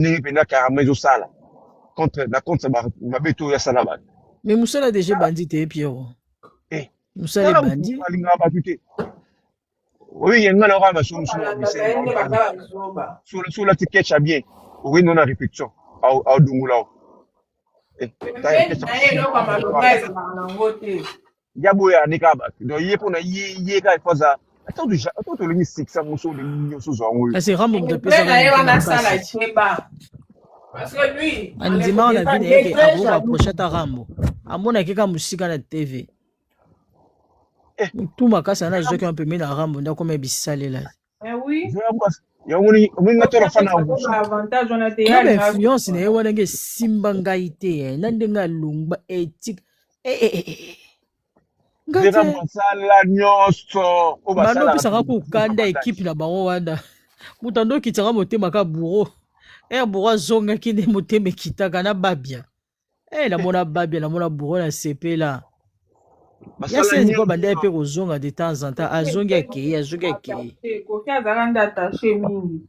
ndenge pena carrément ezosala contre babeto ya sala bato. Mais mosala déjà bandi te Pierrot. Mosala tala bandi. balingaka bato te oyo yenga na okaa basumu sola ti ketcha bien okoki no na répétition aodungula o ya boya ani kaka bato donc ye mpona ye kaka efaza ata tolingi sekisa moso olingi nyonso zwa yango oyo kasi rambo moto andimaka na vine yeke akoka approche ata rambo amonaki kaka mosika na tv tu makasi ana azwaki un peu mi na rambo nde akoma ebisalela influence na ye wana nge esimba ngai te na ndenge alongba etike bando opesaka kokanda ekipe na bango wana moto ando okitaka motema ka buro buro azongaki nde motema ekitaka na babia namona babia namona buro na sepela ya senzi mpo banda ye mpe kozonga de temps en temps azongi akei kofi azalaka nde attaché mingi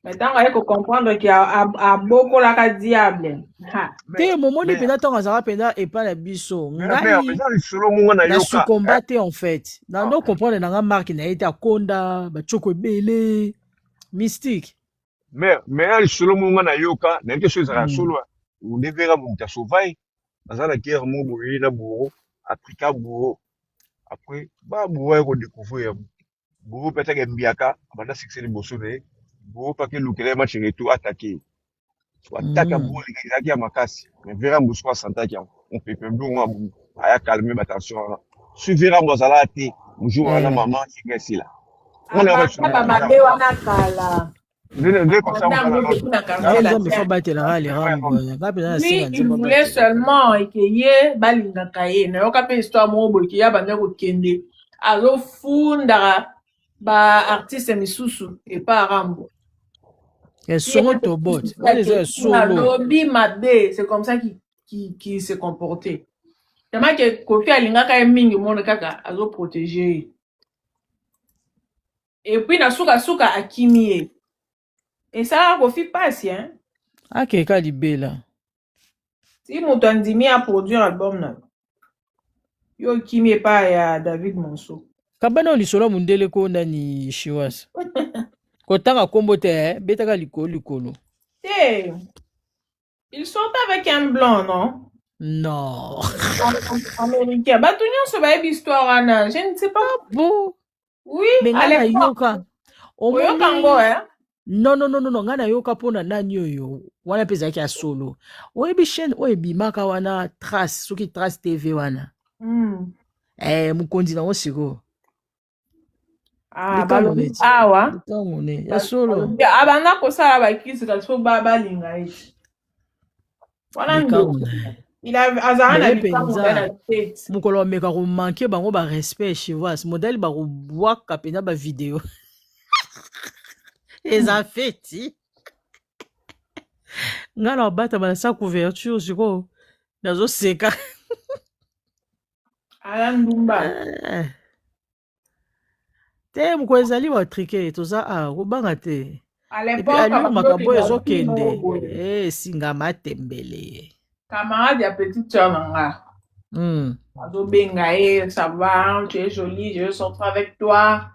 ntango aye kocomprendre ke abokolaka diable te momoni mpena ntango azalaka mpena epa na biso ngai na sukomba te en fait nando comprendre nanga marke na ye te akonda batioko ebele mystique mais na lisolo monga na yoka na yeke so ezalaka solo ondevera moto asovai aza na guerre mo boye na buro afrika buro après baburo ye kodécouvrir buro mpe ataka embiaka abanda succès liboso na ye buro mpe akelukela ye match retour atake ataka buro ezalaki ya makasi mais vera mboso asantaki yango mopepe blongo aya calme batension wana so vera mbo azalaka te mojour wana mama yenge esila mabe wana kala il voulait seulement ekeye balingaka ye nayoka mpe histoire moko boye ekeya banda kokende azofundaka baartiste misusu epa arambo alobi mabe c'est comme ça qui se comportait tellement que Kofi alingaka ye mingi mona kaka azoprotege ye et puis na suka akimi ye esalaka Kofi pasi akeka libela si moto andimi aproduire album na yo kimi epa ya David Monso kabana lisolo mundele ko nani Shiwas kotanga kombo te betaka likolo te ils sont avec un blanc non américain bato nyonso bayebi histoire wana je ne sais pas bon oui à yoka oyoka ngo non nga nayoka mpona nani oyo wana mpe ezalaki ya solo oyebi chaîne oyo ebimaka wana trace soki trace tv wana mokonzi nango sikoyo awa ya solo abanda kosala bakisi kasi fo balinga ete wana azala na likambo mokolo ameka komanke bango barespect chivas modele bakobwaka mpena bavideo eza feti nga na babatama na sa couverture sikoyo nazoseka ala ndumba te moko ezali batrike toza kobanga te aliyo makambo ezokende esinga matembele camarade ya petite sœur nanga azobenga ye ça va tu es jolie je veux sortir avec toi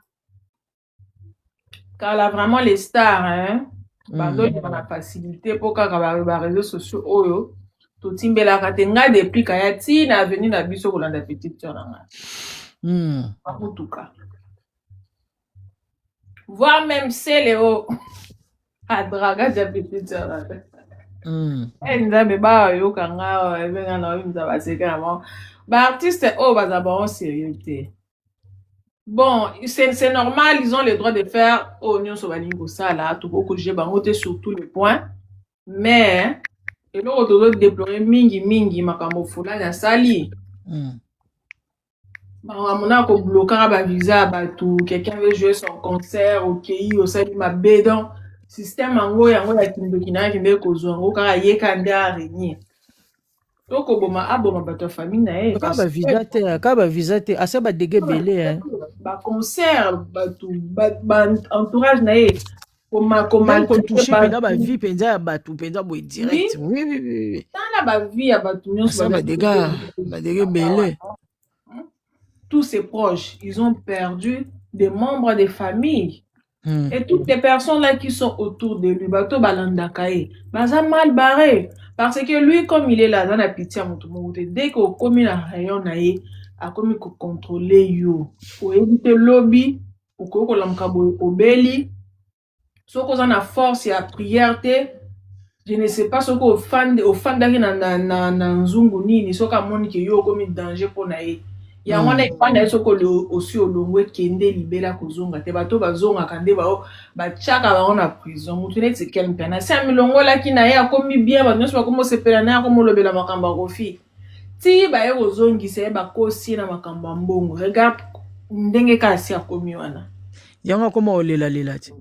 car là vraiment les stars bazolima na facilité mpo kaka baréseaux sociaux oyo totimbelaka te nga depuis kaya ntina aveni na biso kolanda petite sœur nanga bakutuka voire même Céléo adraga ya petite sœur nanga nzambe bayoka nga ebenga na oyimisa baseka na bango baartiste oyo baza bango sérieux te bon c'est normal ils ont le droit de faire oyo nyonso balingi kosala tokokojuge bango te sur tous les points mais eloko tozodéplore mingi makambo fulani asali amona koblokaka bavisa ya bato quelqu'un veut jouer son concert okei osali mabe donc système yango ya kindoki na yakende kozwa yango kaka yeka nde arenie tokoboma aboma bato ya famille na ye kaka bavisa te asa badege ebele baconcert bato baentourage na ye même qu'on touche pendant ma vie pendant bateau pendant boy direct oui dans la vie à bateau ça va des gars belé tous ses proches ils ont perdu des membres des familles et toutes les personnes là qui sont autour de lui bateau balandakae baza mal barré parce que lui comme il est là dans la pitié à dès qu'au commis la rayon naé a commis que contrôler yo pour éviter lobby pour que l'amka obeli ce qu'on a force et à prière je ne sais pas ce qu'on fan d'aki na nzungu nini ce qu'on moni que yo commis danger pour naé ya wana ipanda ce qu'on aussi au longwe kende libela kozonga te bato bazonga kande ba chaka ba on a prison mutu ne c'est quel pena c'est milongo la ki na ya commis bien ba nyonso comme se pela na comme lobela makamba kofi ti ba ye kozongi se ba kosi na makamba mbongo regarde ndenge kasi a commis wana yanga comment olela ti.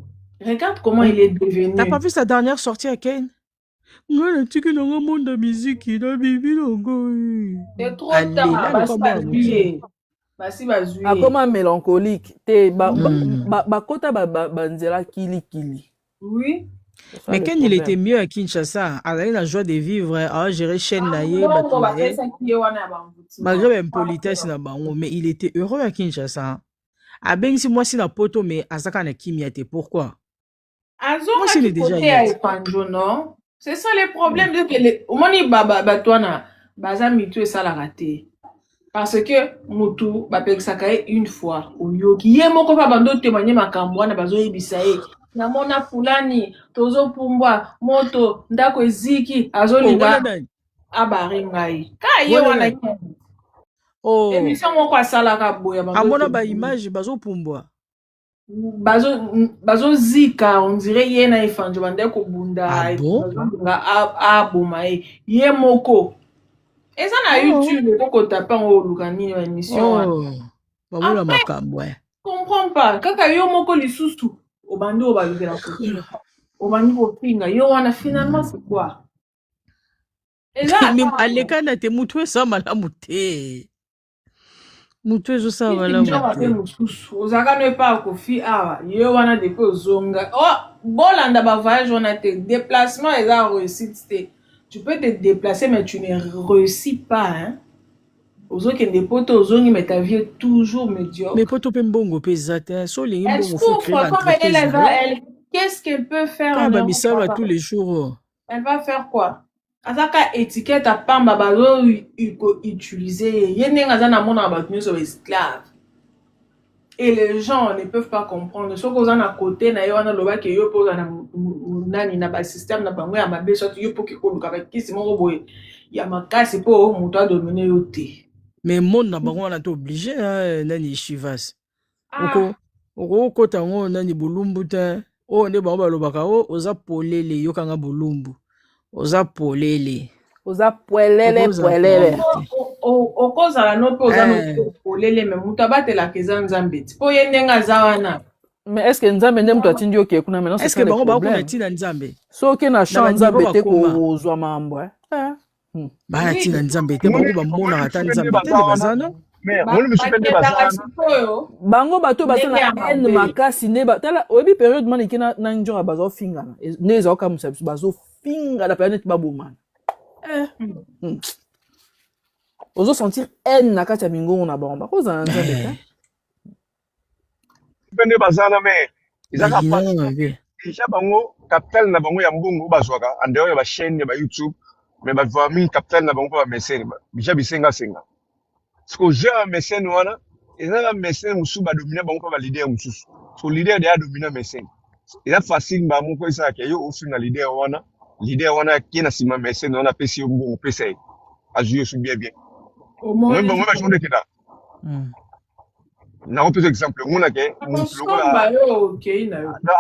Regarde comment il est devenu. T'as pas vu sa dernière sortie à Kane? Non, le petit qui dans le monde de musique, il a vécu c'est trop tard. Comment mélancolique. Bakota banzela kili. Oui. Mais quand il était mieux à Kinshasa, il a la joie de vivre, à gérer chaîne naïe, malgré l'impolitesse, mais il était heureux à Kinshasa. Ah ben si moi si la poto mais Azaka na Kimiate, pourquoi? Moi c'est déjà non. C'est ça le problème de que les moni batwana bazami tu ça la raté. Parce que mutu ba pexakae une fois au yoki yemoko pa bando témoigner makambo na bazo yibisae. Na mona fulani tozo pumbwa moto ndako eziki azolinga abari ngai. Ka ye wana oh émission moko asalaka boya amona ba image bazo pumbwa bazo zika on dirait ye na ifanjo bande ko bunda aboma ye moko eza na YouTube ko taper o lukani émission bamola makambo comprends pas kaka yo moko lisusu obandi obalukela ko obandi ko pinga yo wana finalement c'est quoi même alekana te mutu ça malamu te mutu ça malamu te ozaka ne pas ko fi awa yo wana depuis ozonga bolanda ba voyage wana te déplacement et la réussite tu peux te déplacer mais tu ne réussis pas hein ozokende poto ozongi mais ta vie est toujours médiocre mais poto pe mbongo pe zate so lingi mbongo faut créer qu'est-ce qu'elle peut faire tous les jours elle va faire quoi Azaka étiquette à pamba bazo utiliser yeneng azana mona batnu sur esclave et les gens ne peuvent pas comprendre ce qu'on a à côté na yo na loba ke yo pose na nani na ba système na bango ya mabe so yo poki ko luka ba kisi moko boye ya makasi po muto a dominer yo te mais monde na bango na to obligé nani Chivas oko tango nani bulumbu te ne bango ba lobaka oza polele yo kanga bulumbu oza polele oza poelele okozala no pe oza no polele me mutu abatela keza nzambe ti po ye ndenge aza wana mais est-ce que nzambe nde mutu atindi yo kuna maintenant est-ce que bango bakuna tina nzambe soki na champ nzambe te kozwa mambo bana tina nzambe te bango bamona ata nzambe te bazana bango bato baza na haine makasi ne tala oyebi période maniki na njora bazofingana ne ezaoka musa biso bazofingana période neti babomana ozo sentir haine na kati ya mingongo na bango bakozala na nzambe te pende bazana me ezaka déjà bango capital na bango ya mbongo bazwaka en dehors ya ba chaîne ya ba YouTube mais ba famille capital na bango ba mécène bija bisenga senga parce que j'ai un mécène wana ezala mécène musu ba dominer bango ba leader mususu so leader de a dominer mécène eza facile ba moko esa ke yo ofi na leader wana qui na sima mécène wana pesi yo mbongo pesa ye ajuye su bien même bango ba jonde kida na autre exemple mona ke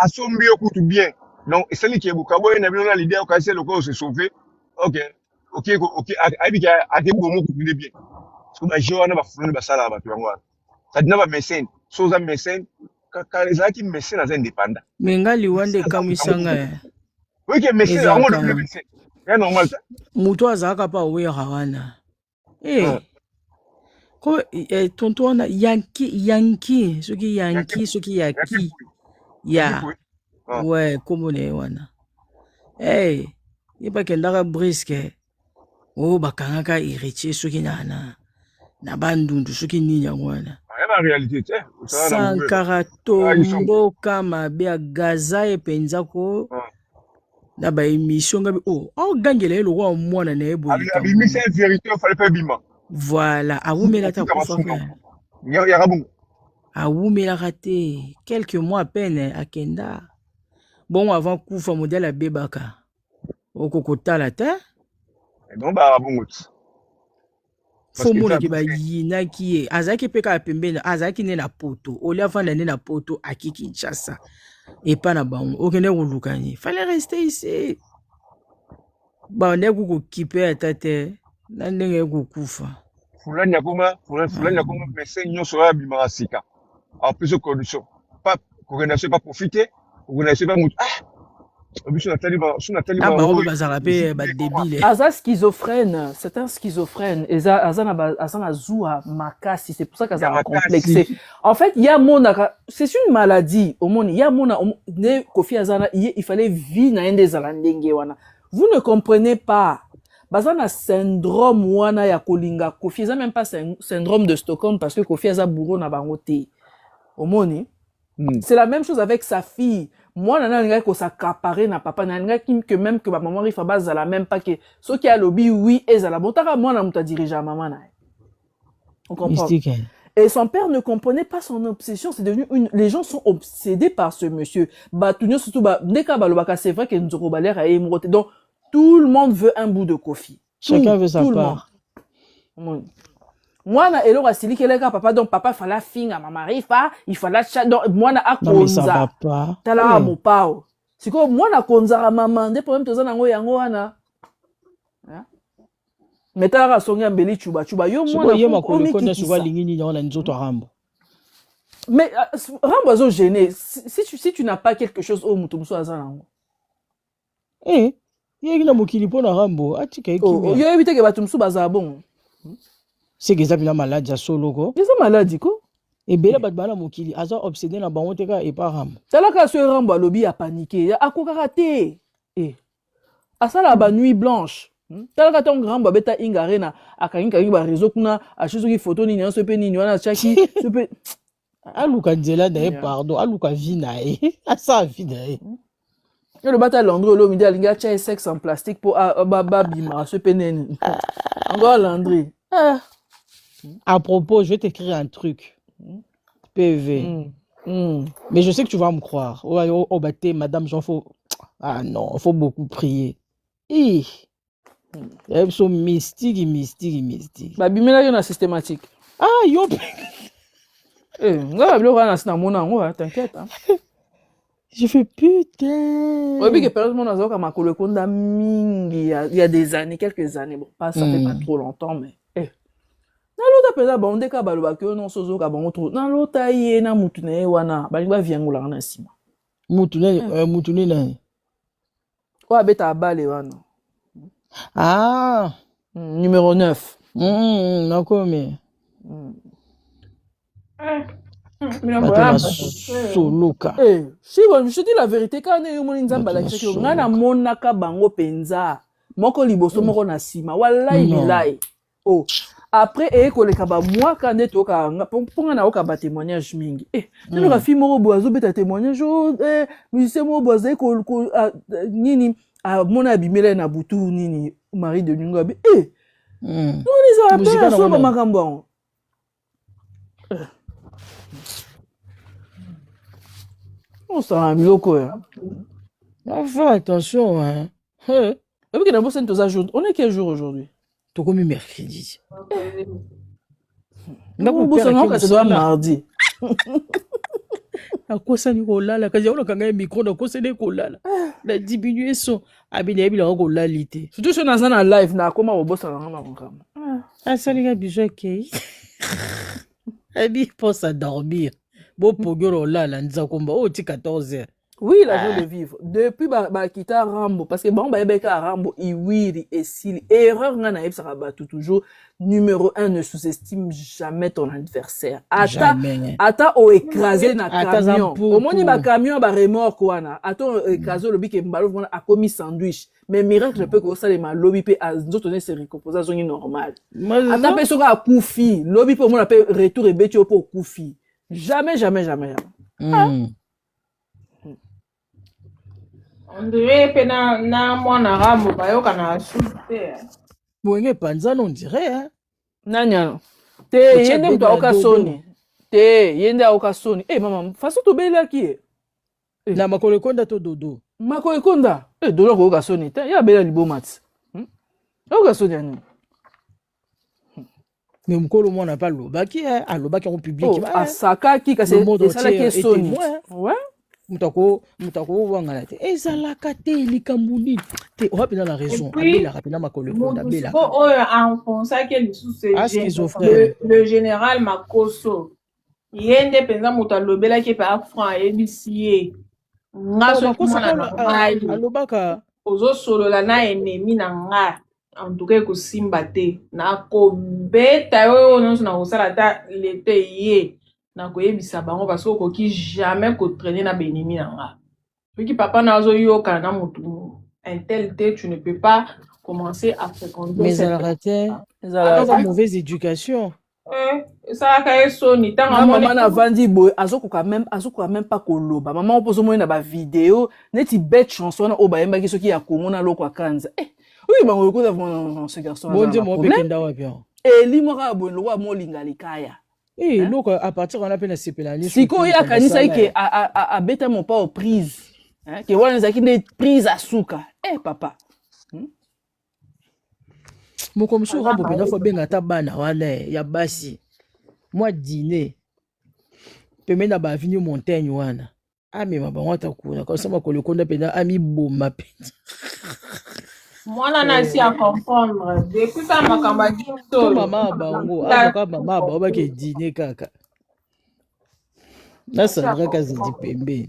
asombi yo kutu bien donc esali ki ebuka boye na bino na leader ka ese loko se sauver ok abi ka akebo mo kutu bien parce que ba joana ba fulani ba sala ba tuangwa kadina ba mécène soza mécène ka ezaki mécène az indépendant mais ngali wande kamisanga oui que mécène on le mécène c'est normal ça muto azaka pa we hawana ko tonto na yanki soki yaki ya Ouais, comme on est wana. Hey, il pas qu'elle a brisque. Oh, bakanga héritier soki na bandundu soki nini wana. La réalité, tiens. Sankara tomboka mabe ya gaza e penzako. Na ba émission ngabi oh gangela le roi mwana na ebo abimi c'est vérité il fallait pas bima voilà awumela ta kufa ya rabungu awumela raté quelques mois à peine akenda bon avant kufa modèle abebaka okokotala ta non ba rabungu fomona ke ba yina ki azaki peka pembeni azaki ne na poto olia fanda ne na poto akiki Kinshasa et pas na bango okende kulukani fallait rester ici ba ne ku kipe tate na ndenge kukufa fulani yakoma mais c'est nyonso ya bima sika en plus de condition pas connaissez pas profiter vous connaissez pas Aza schizophrène, c'est un schizophrène. Azana zoua makasi, c'est pour ça qu'Aza a complexé. En fait, il y a c'est une maladie au monde. Il y a ne Kofi Azana, il fallait vivre dans des alandenge wana. Vous ne comprenez pas. Bazana syndrome wana ya kolinga Kofi Azana même pas syndrome de Stockholm parce que Kofi Azana bourreau na bangote. Au monde. C'est la même chose avec sa fille. Moi, nana ko s'accaparer na papa nana que même que ma maman rifa base la même pas que ceux qui a lobby oui et la bontara moi na muta diriger maman na. On comprend. Et son père ne comprenait pas son obsession, c'est devenu les gens sont obsédés par ce monsieur. Batunyo surtout deka balobaka c'est vrai que Nzoko Baler a émoroté. Donc tout le monde veut un bout de Kofi. Chacun veut sa part. Moi na elo rasili keleka papa donc papa fallait finga mama rifa il fallait donc moi na akonza tala mo pao siko moi na konza mama nde problème toza nango yango wana metara songa mbeli chuba yo moi na komi ki lingini na nzoto rambo mais rambo azo gêné si tu n'as pas quelque chose au mutu muso azanango yeki na mokili pona rambo atika ekimi yo éviter que batu muso baza bon. C'est que ça vient malade à solo ko. Ils sont malades ko. Et bela bat bala mokili aza obsédé na bango teka et pas ram. Tala ka so rambo lobby a paniqué. A ko karaté. Asala ba nuit blanche. Tala ka ton rambo beta ingarena akainga ba réseau kuna a chiso ki photo ni nso pe ni wana chaki se pe aluka nzela na pardon aluka vina asa vina le bata Landry lo midi alinga cha sexe en plastique pour baba bima se pe neni. Encore Landry. À propos, je vais t'écrire un truc. PV. Mais je sais que tu vas me croire. Oh, bâté, madame, ah non, faut beaucoup prier. Elles sont mystiques. Bah, bimela yon a systématique. Ah, yo. T'inquiète. Je fais putain. Oui, que période a comme il y a des années, quelques années. Bon, pas ça fait pas trop longtemps, mais. Na lota peza bonde ka baloba ke non sozo ka bango trop na lota ye na mutune wana bali ba viangula na sima mutune na wa beta bale wana numéro 9 na komi soloka si bon je dis la vérité quand on moni nzamba la keke ngana monaka bango penza moko liboso moko na sima wallahi billahi après koleka ba moi quand neto ka ponga na oka ba témoignage mingi nano ka fi moko boazo beta témoignage musicien moko boazo ko nini mona bimela na butu nini mari de Nyunga be non les appels so ba makambo on s'en a mis au coin. Fais attention hein. Et puis que d'abord c'est tous jour. On est quel jour aujourd'hui? Tout comme mercredi. Non, bon, c'est mardi. À quoi ça n'y kolala? Quand on a un micro, on a quoi ça n'y kolala? La diminuer son. Abine bila on kolalite. Surtout si on a un live, na comment on bosse en encore. Ah ça les gars bijou kei. Abi pense à dormir. Bon pogoro là la nza komba o ti 14h. Oui, la joie de vivre. Depuis quitter Rambo, parce que bon, à Rambo, oui, et s'il erreur, toujours, numéro 1, ne sous-estime jamais ton adversaire. Jamais. Ata o écrasé na camion. Au Au moins, il camion, remorque, quoi, ata o écrasé, le bic, a commis sandwich. Mais miracle, je peux que ça, les mal, lobby, à d'autres, c'est récomposé à zone normale. Ata, personne à Koufi, lobby, pour moi, appelle retour et bétio pour Koufi. Jamais, jamais, jamais, jamais. On dirait que na mwana Rambo bayoka na shooter. Boenge panza on dirait hein. Nanya. Te yende mtu aoka soni. Te yende aoka soni. Mama, façon to bela ki. Na makole konda to dodo. Makole konda. Dodo ko oka soni te. Ya bela libomat. Oka soni ani. Mais mkolo mwana pa lobaki hein, alobaki en public ba. Asaka ki ka se sala ki soni. Ouais. Mutako wangala te ezalaka te likambuni te rapidement la raison abela rapidement makolo konda bela enfonça que le général Makoso yende penza muta lobela ke pa franc ebisie ngaso komona alobaka ozo solo la na ennemi na nga en tout cas ko simba te na ko beta yo non na osala ta lete ye na koyebisa bango parce que koki jamais ko traîner na benimi na nga. Puis papa na zo yoka na mutu un tel té tu ne peux pas commencer à fréquenter mais la mauvaise éducation. Ça ka eso ni tanga maman na vandi boy azoko quand même pas koloba maman opozo mo na ba vidéo neti bête chanson na obayemba ki soki ya komona loko akanza oui bango ko dans ce garçon bon Dieu mon bekenda wa bien eli mo ka bo lo wa mo lingalikaya. Donc, à partir on appelle la CPLA. Si quoi ya kanisa que a beta mon pas aux prises. Que voilà zaki des prises à souka. Papa. Mon comme ça Rambo pena faut bien ata bana wana ya basi. Moi dîner. Pemena na ba vini montagne wana. Mais ma bango ta kuna comme ça ma kolo konda pena ami boma pe. Moi, on a essayé à comprendre. Depuis ça, ma campagne. Maman, bango. Avocat, maman, bango, qui dîner kaka. Là, ça devrait qu'à se dire pembe.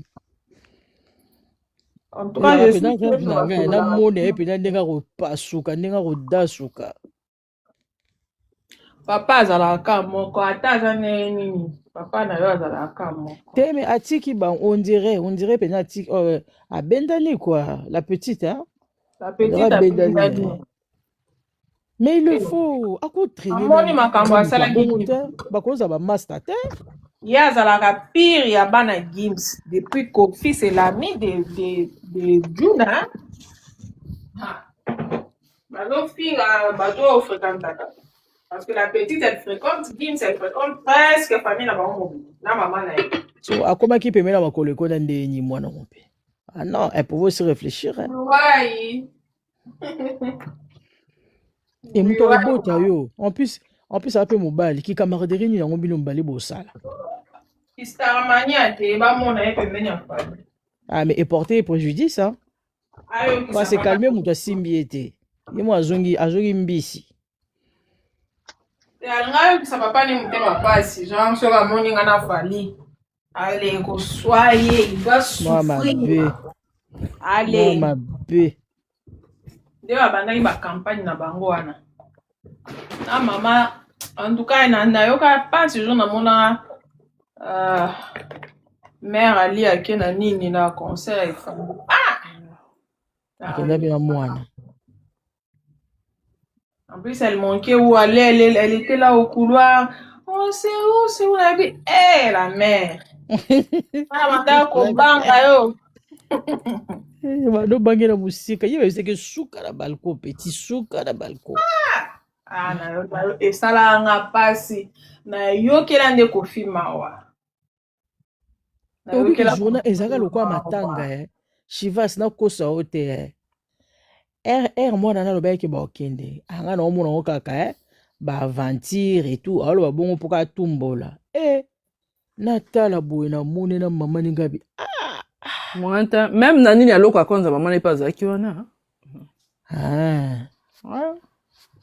En tout cas, je suis. Na monnaie, puis na nenga ko pasuka, nenga ko dasuka. Papa azalaka moko, ata zane nini. Papa na yo azalaka moko. Mais atiki ban, on dirait pena atiki à Bendani quoi, la petite hein. La petite a Bendani. Mais il le faut. À quoi traîner? Amoni makambo asala gini. Bakoza ba master te. Ya azalaka pire ya bana Gims depuis Kofi c'est l'ami de Juna. Bazo fila bazo fréquentaka. Parce que la petite elle fréquente Gims, elle fréquente presque famille na bango na maman na elle. So akoma ki pemela makolo ko na ndeni mwana mope. Ah non, elle pouvait se réfléchir. Hein. Ouais. Et muto robota yo. En plus ça peut mobile qui camaraderie ni yango bino mbali bo sala. Istamania te ba mona e pemenya fa. Mais et porter préjudice hein. Pas se calmer muto simbiete. Ye mo azongi mbisi. Alnga yo sa papa ni mutema pasi, genre so ba moni ngana fali. Allez, ko soyez, il va souffrir. Allez. Mama be. Nde babandaki ba campagne na bango wana. Na mama en tout cas na yoka pas ce jour na mona mère Ali akena nini na concert ifambo. Akenda bien mwana. En plus elle manquait où aller, elle était là au couloir. Oh c'est où la vie? La mère. Mata ko banga yo. No bangi na musika yewe seke suka na balcon petit suka na balcon na yo esala nga pasi na yo kela nde Kofi mawa na yo kela journée ezaka lokwa matanga Chivas na kosa ote mwana na loba ke ba okende anga na omona okaka ba aventure et tout alo ba bongo poka tumbola natala boye na mone na mama ningabi Mwanta, même nani ya loko akonza maman n'est pas zaki wana.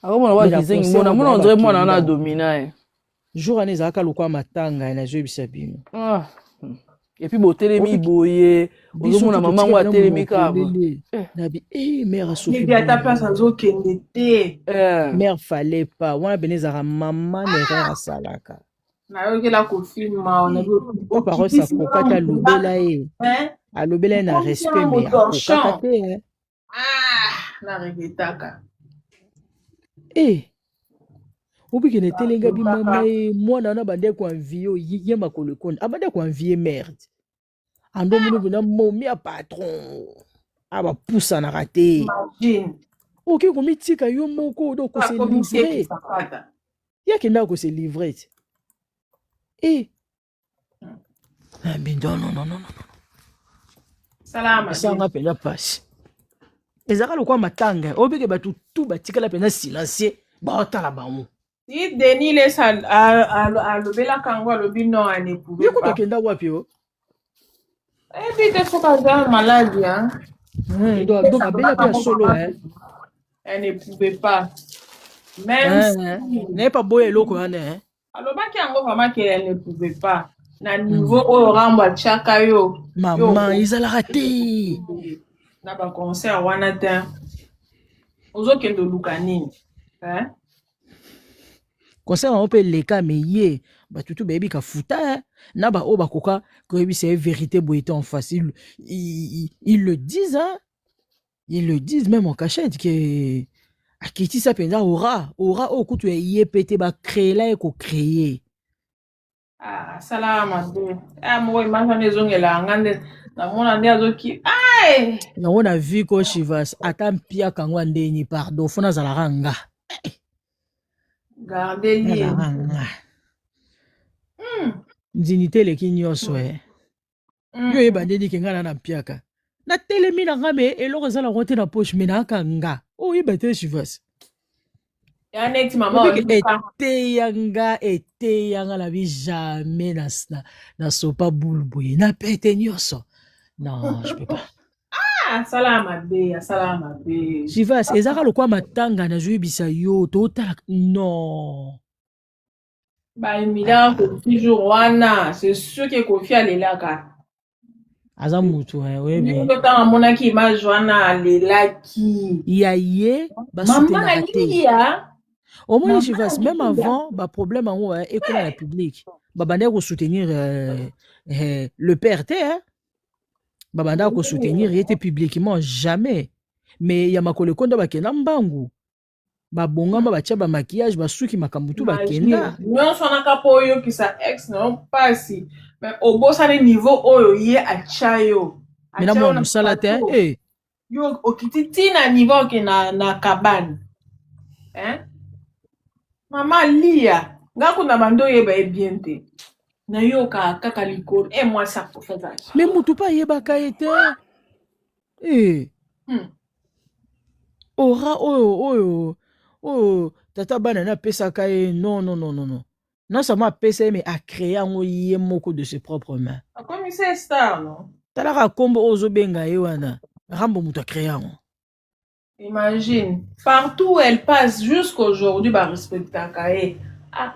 Mona wa kizengi mona on dirait mona na domina. Jour ane zaka lokwa matanga na jo bisabino. Et puis botelemi boye, ozomona maman wa telemi kaba. Nabi mère Sophie. Il y a ta place à zo kenete. Mère fallait pas. Wana benezara maman n'erreur salaka. Na yo la confirma on a vu parole ça kokata lobela e. A lobela na respect mais kokata te. Na regretaka. Obi kene telenga bi mama mwana na bande ko envie ye makolo kon. Abande ko envie merde. Ando munu bina momi a patron. Aba poussa na raté. Imagine. Ok, komi tika yo moko do ko se livrer. Ya kenda ko se livrer. Non. Salama. Ça nga pena passe. Ezaka lokwa matanga. Obike batu tout batikala pena silencieux. Ba otala bango. Si Denis laisse à lobela kangwa lobi non à ne pouvait pas. Yoko kenda wapi yo? Et puis t'es trop maladie hein. Donc abela pe solo hein. Elle ne pouvait pas. Même si n'est pas beau eloko hein. Alors baki yango vraiment qu'elle ne pouvait pas. Na niveau au ramba chaka yo. Maman ils a raté. Na ba concert wana ta. Ozo kendo lukanini. Hein? Concert on peut les cas mais yé ba tutu baby ka futa na ba o ba koka ko c'est vérité boité en face ils le disent hein. Ils le disent même en cachette que akiti ça penza aura au kutu yé pété ba créer là et ko créer. Salama de. Moi imagine zongela ngande na mona ndia zoki. Ai! Na on a vu ko Chivas atampia kangwa ndeni pardon fona za ranga. Gardez li. Dignité le kinyoso yo e bandedi kenga na mpiaka. Na telemi na ngame eloko za la rote na poche mena kanga. Oh e bate Chivas. Ya next maman ete yanga la vie jamais na sopa boulboye na pete nyoso. Non, je peux pas. Salama be. Chivas, ezaka lokwa matanga na jui bisa yo total non. Ba imida ko toujours wana, c'est sûr que Kofi alelaka. Aza mutu oui bien. Ni ta mona ki ma joana alelaki. Yaye ba soutenir te. Au moins Chivas même avant ba problème en école à la public. Ba bande ko soutenir le PRT hein. Babanda ko soutenir était publiquement jamais mais ya makole konda bakena mbangu babonga ba tia ba maquillage ba suki makambutu bakenda non sona kapo oyo ki sa ex non pasi mais au beau ça niveau oyo ye achayo mena mo musala te yo okititi na niveau ke na kabane hein mama lia ngakuna bando ye ba bien te na yo kaka likoro moi ça pour faire ça mais mutu pa yebaka ete ora oyo tata bana na pesaka non non seulement pesa mais a créé un yé moko de ses propres mains comme c'est star non talaka kombo ozo benga ye wana rambo mutu a créé imagine partout où elle passe jusqu'aujourd'hui ba respecta kae.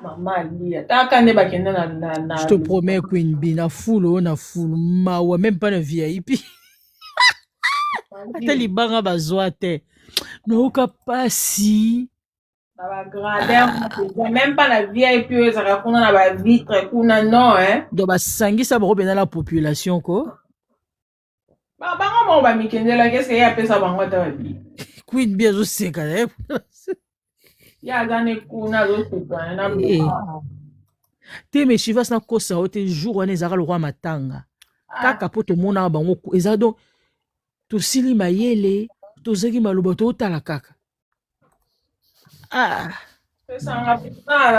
Maman lia taka ne bakenda na je te promets Queen B na full mawa même pas na VIP ata libanga bazwa te noka pasi ba grandeur même pas la VIP ça rakuna na ba vitre kuna non hein do ba sangisa ba robena la population ko ba bango ba mikendela qu'est-ce qu'il y a pesa bango ta bi Queen B zo seka ya gane kuna zo seka na te me Chivas na kosa ote jour wana ezaka lokwa matanga kaka po tomona bango eza donc tosili mayele tozaki maloba totala kaka ça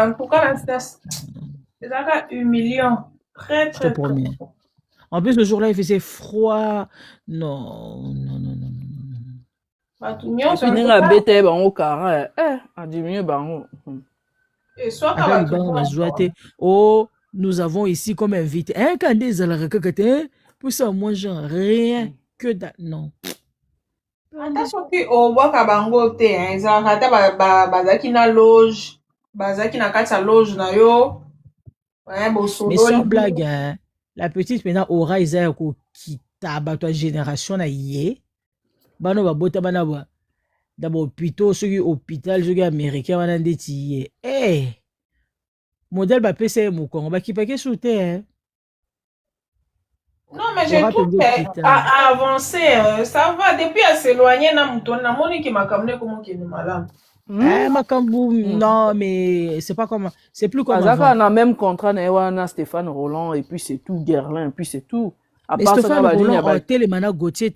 en tout cas c'est humiliant très très en plus le jour-là il faisait froid non oh nous avons ici comme invité un candidat pour ça moi genre rien que non soki obwaka bango te ezalaka ata bazalaki na loge bazalaki na kati ya loge na yo mais sans blague hein la petite maintenant aura isa ko kita bato génération na yé bano ba bota bana ba d'abord hôpital soki hôpital soki américain wana ndeti yé modèle ba pese mu kongo ba kipake soute Non, mais je trouve qu'à avancer, ça va. Depuis à s'éloigner, na moni qui m'a camené comme qui est malade. Non, mais c'est pas comme, c'est plus comme avant. On a même contrat na Stéphane Roland et puis c'est tout, Guerlain, et puis c'est tout. À part Stéphane Roland, a télémana Gauthier,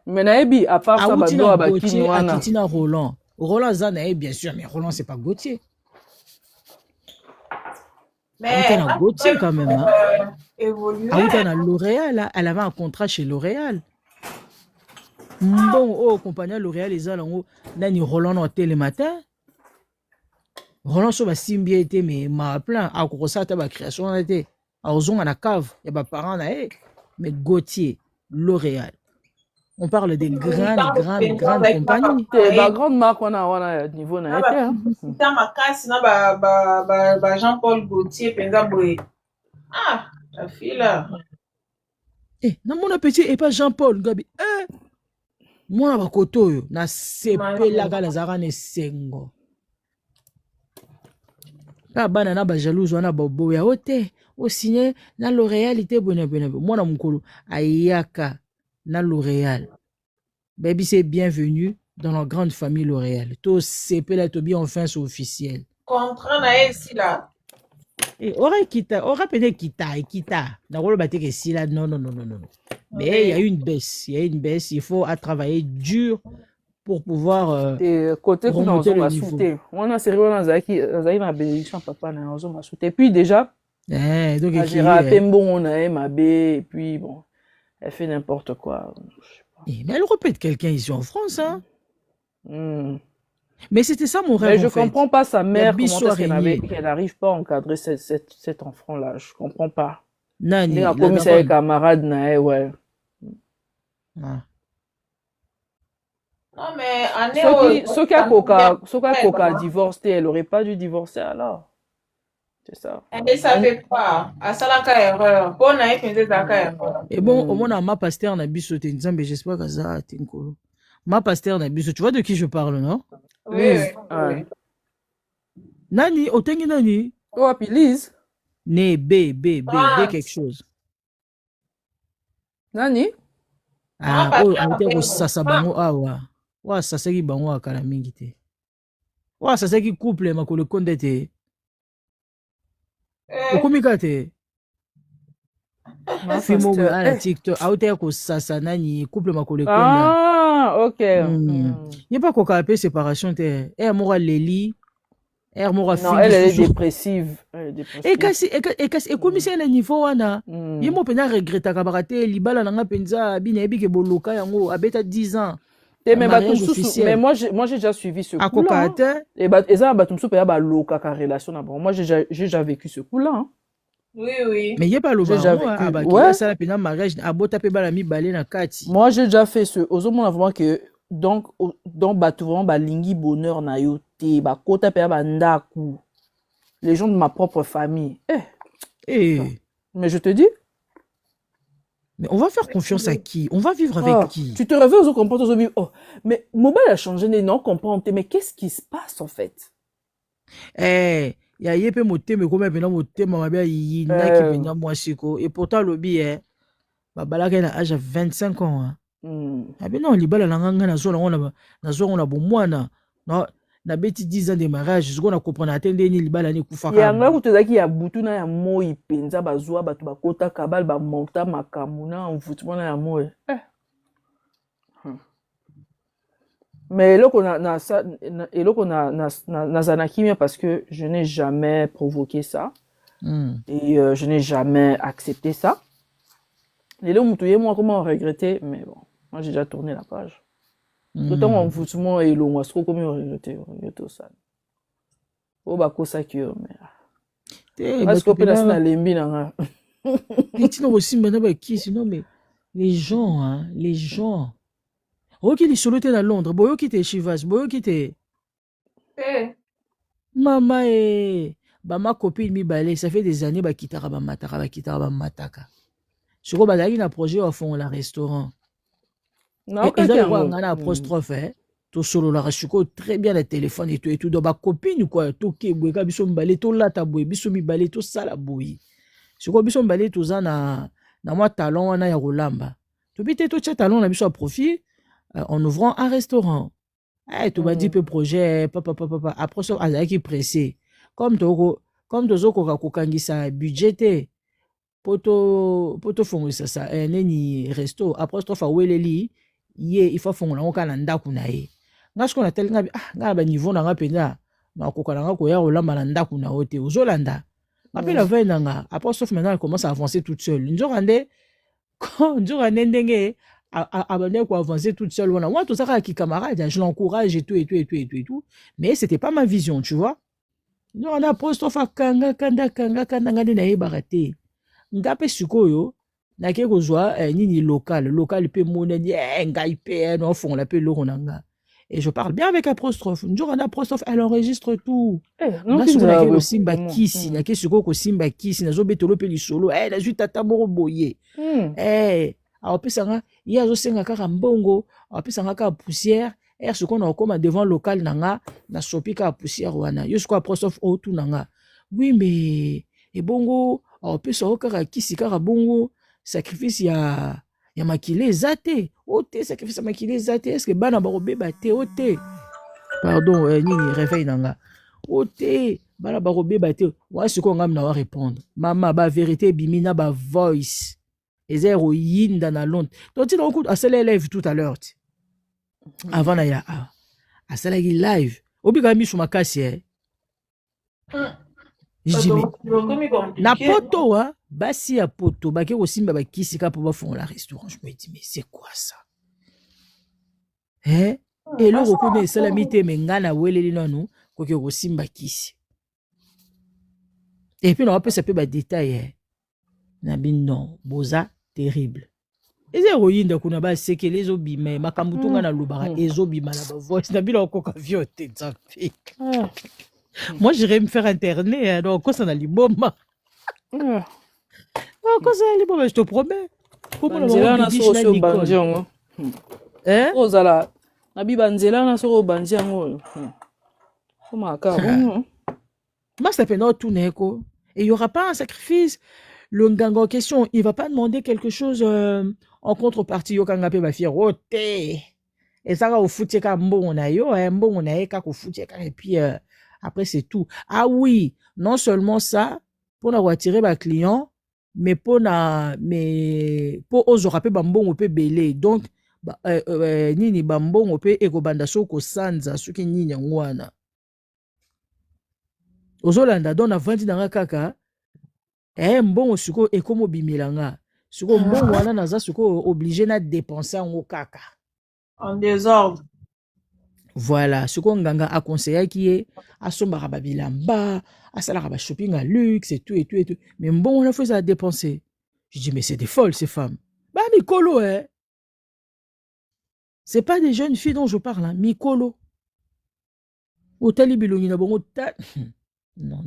mais naebi à part ça, Bado Gauthier, Akitina Roland. Roland Zana, bien sûr, mais Roland c'est pas Gauthier. Mais Gauthier quand même. À L'Oréal, elle avait un contrat chez L'Oréal. Bon, compagnie L'Oréal, les gens, nani Roland au télématin. Roland sur ma symbiété, mais m'a plein. À Grossa, ta création, était. À Ozon, à la cave, il y a pas parents, mais Gauthier, L'Oréal. On parle des grandes compagnies. La grande marque, on a niveau na été. C'est ma casse, na Jean-Paul Gauthier, Penzaboé. Ah, la fille là. Non, mon appétit et pas Jean-Paul Gabi. Moi, na koto na sepe la ga lazara ne sengo. Ka bana na ba jalouse wana bobo ya ote. O signé na L'Oréal ité bonne. Moi na mukolo ayaka na L'Oréal. Baby, c'est bienvenue dans la grande famille L'Oréal. Tout sepe la to bien enfin c'est officiel. Contrat na ici là. Et aurait peut-être kita. Dans le bâtiment ici là, non. Mais il y a une baisse. Il faut travailler dur pour pouvoir remonter le niveau. On a sérieux dans Zaki ma bénédiction papa na ozo ma soute. Et puis déjà, donc j'ai rappelé bon on a ma B et puis bon, elle fait n'importe quoi. Mais elle répète quelqu'un ici en France hein. Mais c'était ça mon rêve. Mais je comprends pas sa mère, comment est-ce qu'elle n'arrive pas à encadrer cet enfant-là. Je comprends pas. Nani. Il a commis ses camarades, ouais. Non, mais ceux qui a Coca divorcé, elle aurait pas dû divorcer alors. C'est ça. Elle ne savait pas. À ça la erreur. Bon, on a fait erreur. Et bon, au moins, ma pasteur n'a pas sauté. J'espère que ça a été un coup. Ma pasteur n'a pas sauté. Tu vois de qui je parle, non? Oui. Nani, Otengi Nani? Oh, puis Lise. Né, B, quelque chose. Nani? On était au Sasabango, ouais, ça c'est qui bango à Kalamingite. Ouais, ça c'est qui couple, ma le compte était. Okomikate. Fimo à la TikTok, outé ko sasa nani couple ma le compte. Ah, ok. Y'a pas quoi appeler séparation te. Mora Leli. Mora non, elle est dépressive. Et comme c'est un niveau wana. Y'a mo pena regretta kabarate libala nanga penza bina ebi ke boloka yango abeta 10 ans. Mais moi j'ai déjà suivi ce coup-là. Et ça batumsu pa ba loka ka relation na bon. Moi j'ai déjà vécu ce coup-là. Hein. Oui. Mais il n'y a pas le ouais. Ça la mariage na kati. Moi j'ai déjà fait ce ozomona vraiment que donc vraiment ba lingi bonheur na yo te ba kota pe ba ndaku. Les gens de ma propre famille. Mais je te dis. Mais on va faire confiance à qui? On va vivre avec qui? Tu te réveilles aux comportements aujourd'hui. Mais mobile a changé, non comprends. Mais qu'est-ce qui se passe en fait? Il y a yépe moté mais comme maintenant moté mama bia yina qui penya mwasiko et pourtant lobby babalaka na âge 25 ans hein. Non libala langa na zo na bomwana na beti 10 ans de mariage ce qu'on a comprendre atteindre ni libala ni kufaka ya nga kutezaki ya butuna ya moi penza bazwa batu bakota kabal ba monta makamuna envoûtement na ya moi mais eloko na zanakimia parce que je n'ai jamais provoqué ça et je n'ai jamais accepté ça. Lelo mutuye moi comment regretter mais bon moi j'ai déjà tourné la page. D'autant envoûtement et l'on trop comme regretter tout ça. Oh ba kosa kio mais parce que peut-être na lembi na tu n'as aussi maintenant ba qui sinon mais les gens ok, les solo à Londres, boyo qui te Chivas, boyo qui te. Maman ma copine mi balé, ça fait des années ba kitara ba mataka. Ce qu'on a un projet au fond, la restaurant. Non, Et là, on a un apostrophe, tout solo la rasuko très bien le téléphone et tout dans ma copine quoi to ke bweka biso mbale to lata bwe biso mi balé to sala boyi siko biso mbale to za na moi talon wana ya rolamba to bité to cha talon na biso à profit en ouvrant un restaurant to ba dit peu projet papa après ça azaki pressé comme tozoko ka kokangisa budgeté poto fongisa ça neni resto apostrophe weleli ye il faut fongola ngokana ndaku na ye ngasko na tel ngabi ngaba ba niveau na ngapenda na kokala ngako ya olamba na ndaku na ote ozolanda ngapi la veille nga apostrophe maintenant elle commence à avancer toute seule nzorande ndenge abandonné quoi avancer toute seule wana moi tout ça qui camarade je l'encourage et tout mais c'était pas ma vision tu vois nzorande apostrophe kanga ngade na yebarate ngape sikoyo na ke kozwa nini local pe moneni ngai pe no fond la pe loronanga et je parle bien avec apostrophe njoka na apostrophe elle enregistre tout na sikoyo na ke simba kisi na ke sikoyo ko simba kisi na zo betolo pe lisolo na zui tata moro boye aopesanga ya zo senga kaka mbongo aopesanga ka poussière sikoyo na koma devant local nanga na sopi ka poussière wana yo sikoyo apostrophe o tout nanga oui mais et bongo aopesa kaka kisi kaka bongo sacrifice ya makile zate ote sacrifice ya makile zate est-ce que bana ba robeba te ote pardon nini réveil nanga ote bana ba robeba te wa siko ngam na wa répondre mama ba vérité bimina ba voice ezero yinda na lont donc tu donc à celle live tout à l'heure avant na ya à celle live obika mi sur makasi na poto basi ya poto bake kosimba bakisi ka po bafond la restaurant je me dis mais c'est quoi ça et là rekone salami te menga na weleli nanu koke kosimba kisi et puis on va passer peu ba détail na bin non boza terrible ezero yinda kuna ba sekele zo bima makambutunga na lubara ezo bima na ba voice na bila koka viote tsapi. Moi, j'irais me faire interner, donc quoi ça n'a liboma. Quoi ça n'a liboma, je te promets. Comment on a sur bandion? Hein? Ozala, nabi banzela na sur bandion. Comment accord? Moi, ça fait non tout neko. Et il y aura pas un sacrifice. Le nganga en question, il va pas demander quelque chose en contrepartie. Yo kanga pe ba fier ote. Et ça va au foutier ka mbongo na yo, mbongo na ye ka ko foutier ka et puis après, c'est tout. Ah oui, non seulement ça, pour attirer ma client, mais pour oser rappeler bambon pe belé. Donc, nini bambon pe eko bandaso ko sanza suki nini ngwana. Ozolanda don avandi na kaka. Mbongo suko eko mobimilanga. Suko mbongo wana naza suko obligé na dépenser en kaka. En désordre. Voilà, ce qu'on a conseillé qui est à son barababilamba, à sa shopping à luxe et tout. Mais bon, on a fait ça à dépenser. Je dis, mais c'est des folles, ces femmes. Bah, Mikolo, hein. C'est pas des jeunes filles dont je parle, hein. Mikolo. Hôtel Bilongi, na bon hôtel. Non.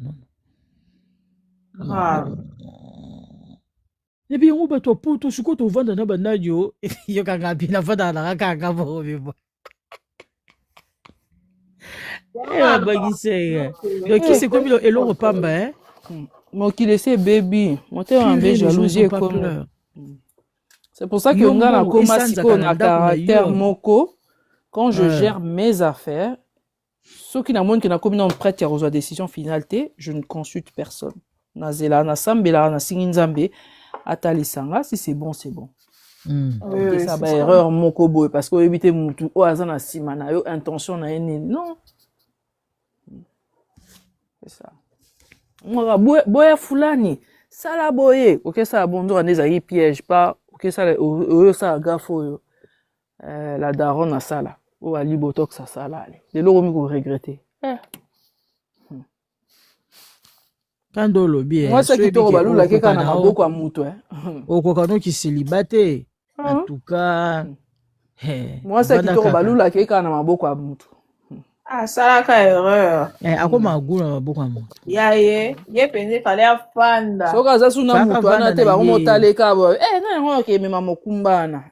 Et puis, on va toi, pour tout ce que tu vends dans la banadio, il y a un bien avant dans la caca. Qui c'est comme il l'on repamba, hein? Moi qui laissais baby, moi t'es un peu jalousie comme. C'est pour ça que on a comme si on a caractère moko. Quand je gère mes affaires, ceux qui n'ont qui n'a comme non prête à reçoit décision finale, je ne consulte personne. Nazela, na sambela, na singinzambe, atali sanga, si c'est bon, c'est bon. Oui, ça va erreur moko boy parce que éviter mutu o azana simana yo intention na ene non. C'est ça. Moi boya fulani sala boye OK ça bonzo aneza yi piège pas OK ça ça gafo yo la daronne sala o ali botox ça sala de l'eau mi ko regretter quand on le bien moi ça qui to balula ke kana maboko ya mutu okokano ki célibataire en tout cas moi ça qui to balula ke kana maboko ya mutu Ah, salaka erreur. Akoma agula maboka mo. Ya ye penze fallait afanda. Soki aza suna Faka mutu vanda wana te na bakomotaleka boye na yango akemema mokumbana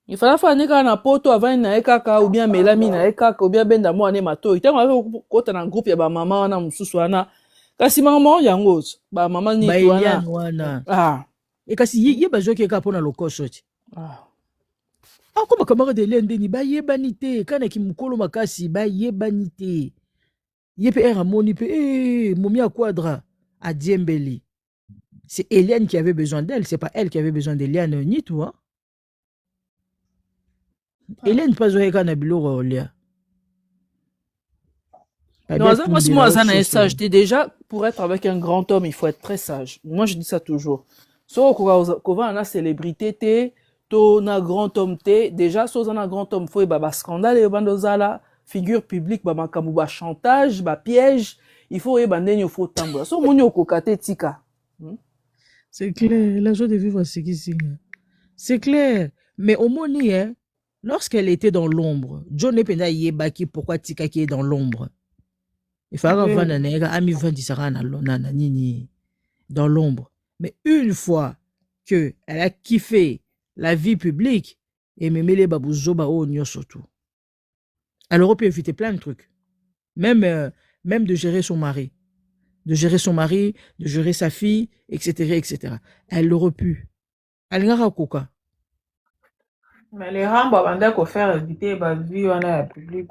ifala fane kaka na poto avandi na ye kaka ou bien melami na ye kaka ou bien benda mwana matoi ntango akokota na groupe ya bamama wana mosusu wana kasi mama yango bamama niti wana kasi ye bazwaki eka mpona lokoso ti ako bakamara de lendeni bayebani te kanaki mokolo makasi bayebani te ye pe amoni pe momi à Quadra à Diembeli. C'est Eliane qui avait besoin d'elle, c'est pas elle qui avait besoin d'Eliane ni toi. Eliane pas joué quand Nabilo Olia. Non, moi ça sage. Déjà pour être avec un grand homme, il faut être très sage. Moi je dis ça toujours. So ko va na célébrité te to na grand homme te déjà so na grand homme faut ba scandale e bandozala figure publique ba makambu ba chantage ba piège il faut e bandeni faut tambola so moni okokate tika. C'est clair, la joie de vivre c'est qui c'est clair, mais au moni lorsqu'elle était dans l'ombre, John Ependa yebaki pourquoi tika qui est dans l'ombre. Il faut avoir un nègre ami vandi sarana lonana nini dans l'ombre. Mais une fois que elle a kiffé la vie publique et me mêlé babouzoba au nyo surtout. Elle aurait pu éviter plein de trucs. Même de gérer son mari. De gérer son mari, de gérer sa fille, etc., etc. Elle aurait pu. Elle n'a pas coca. Mais les rambes avant qu'on faire éviter la vie on a public.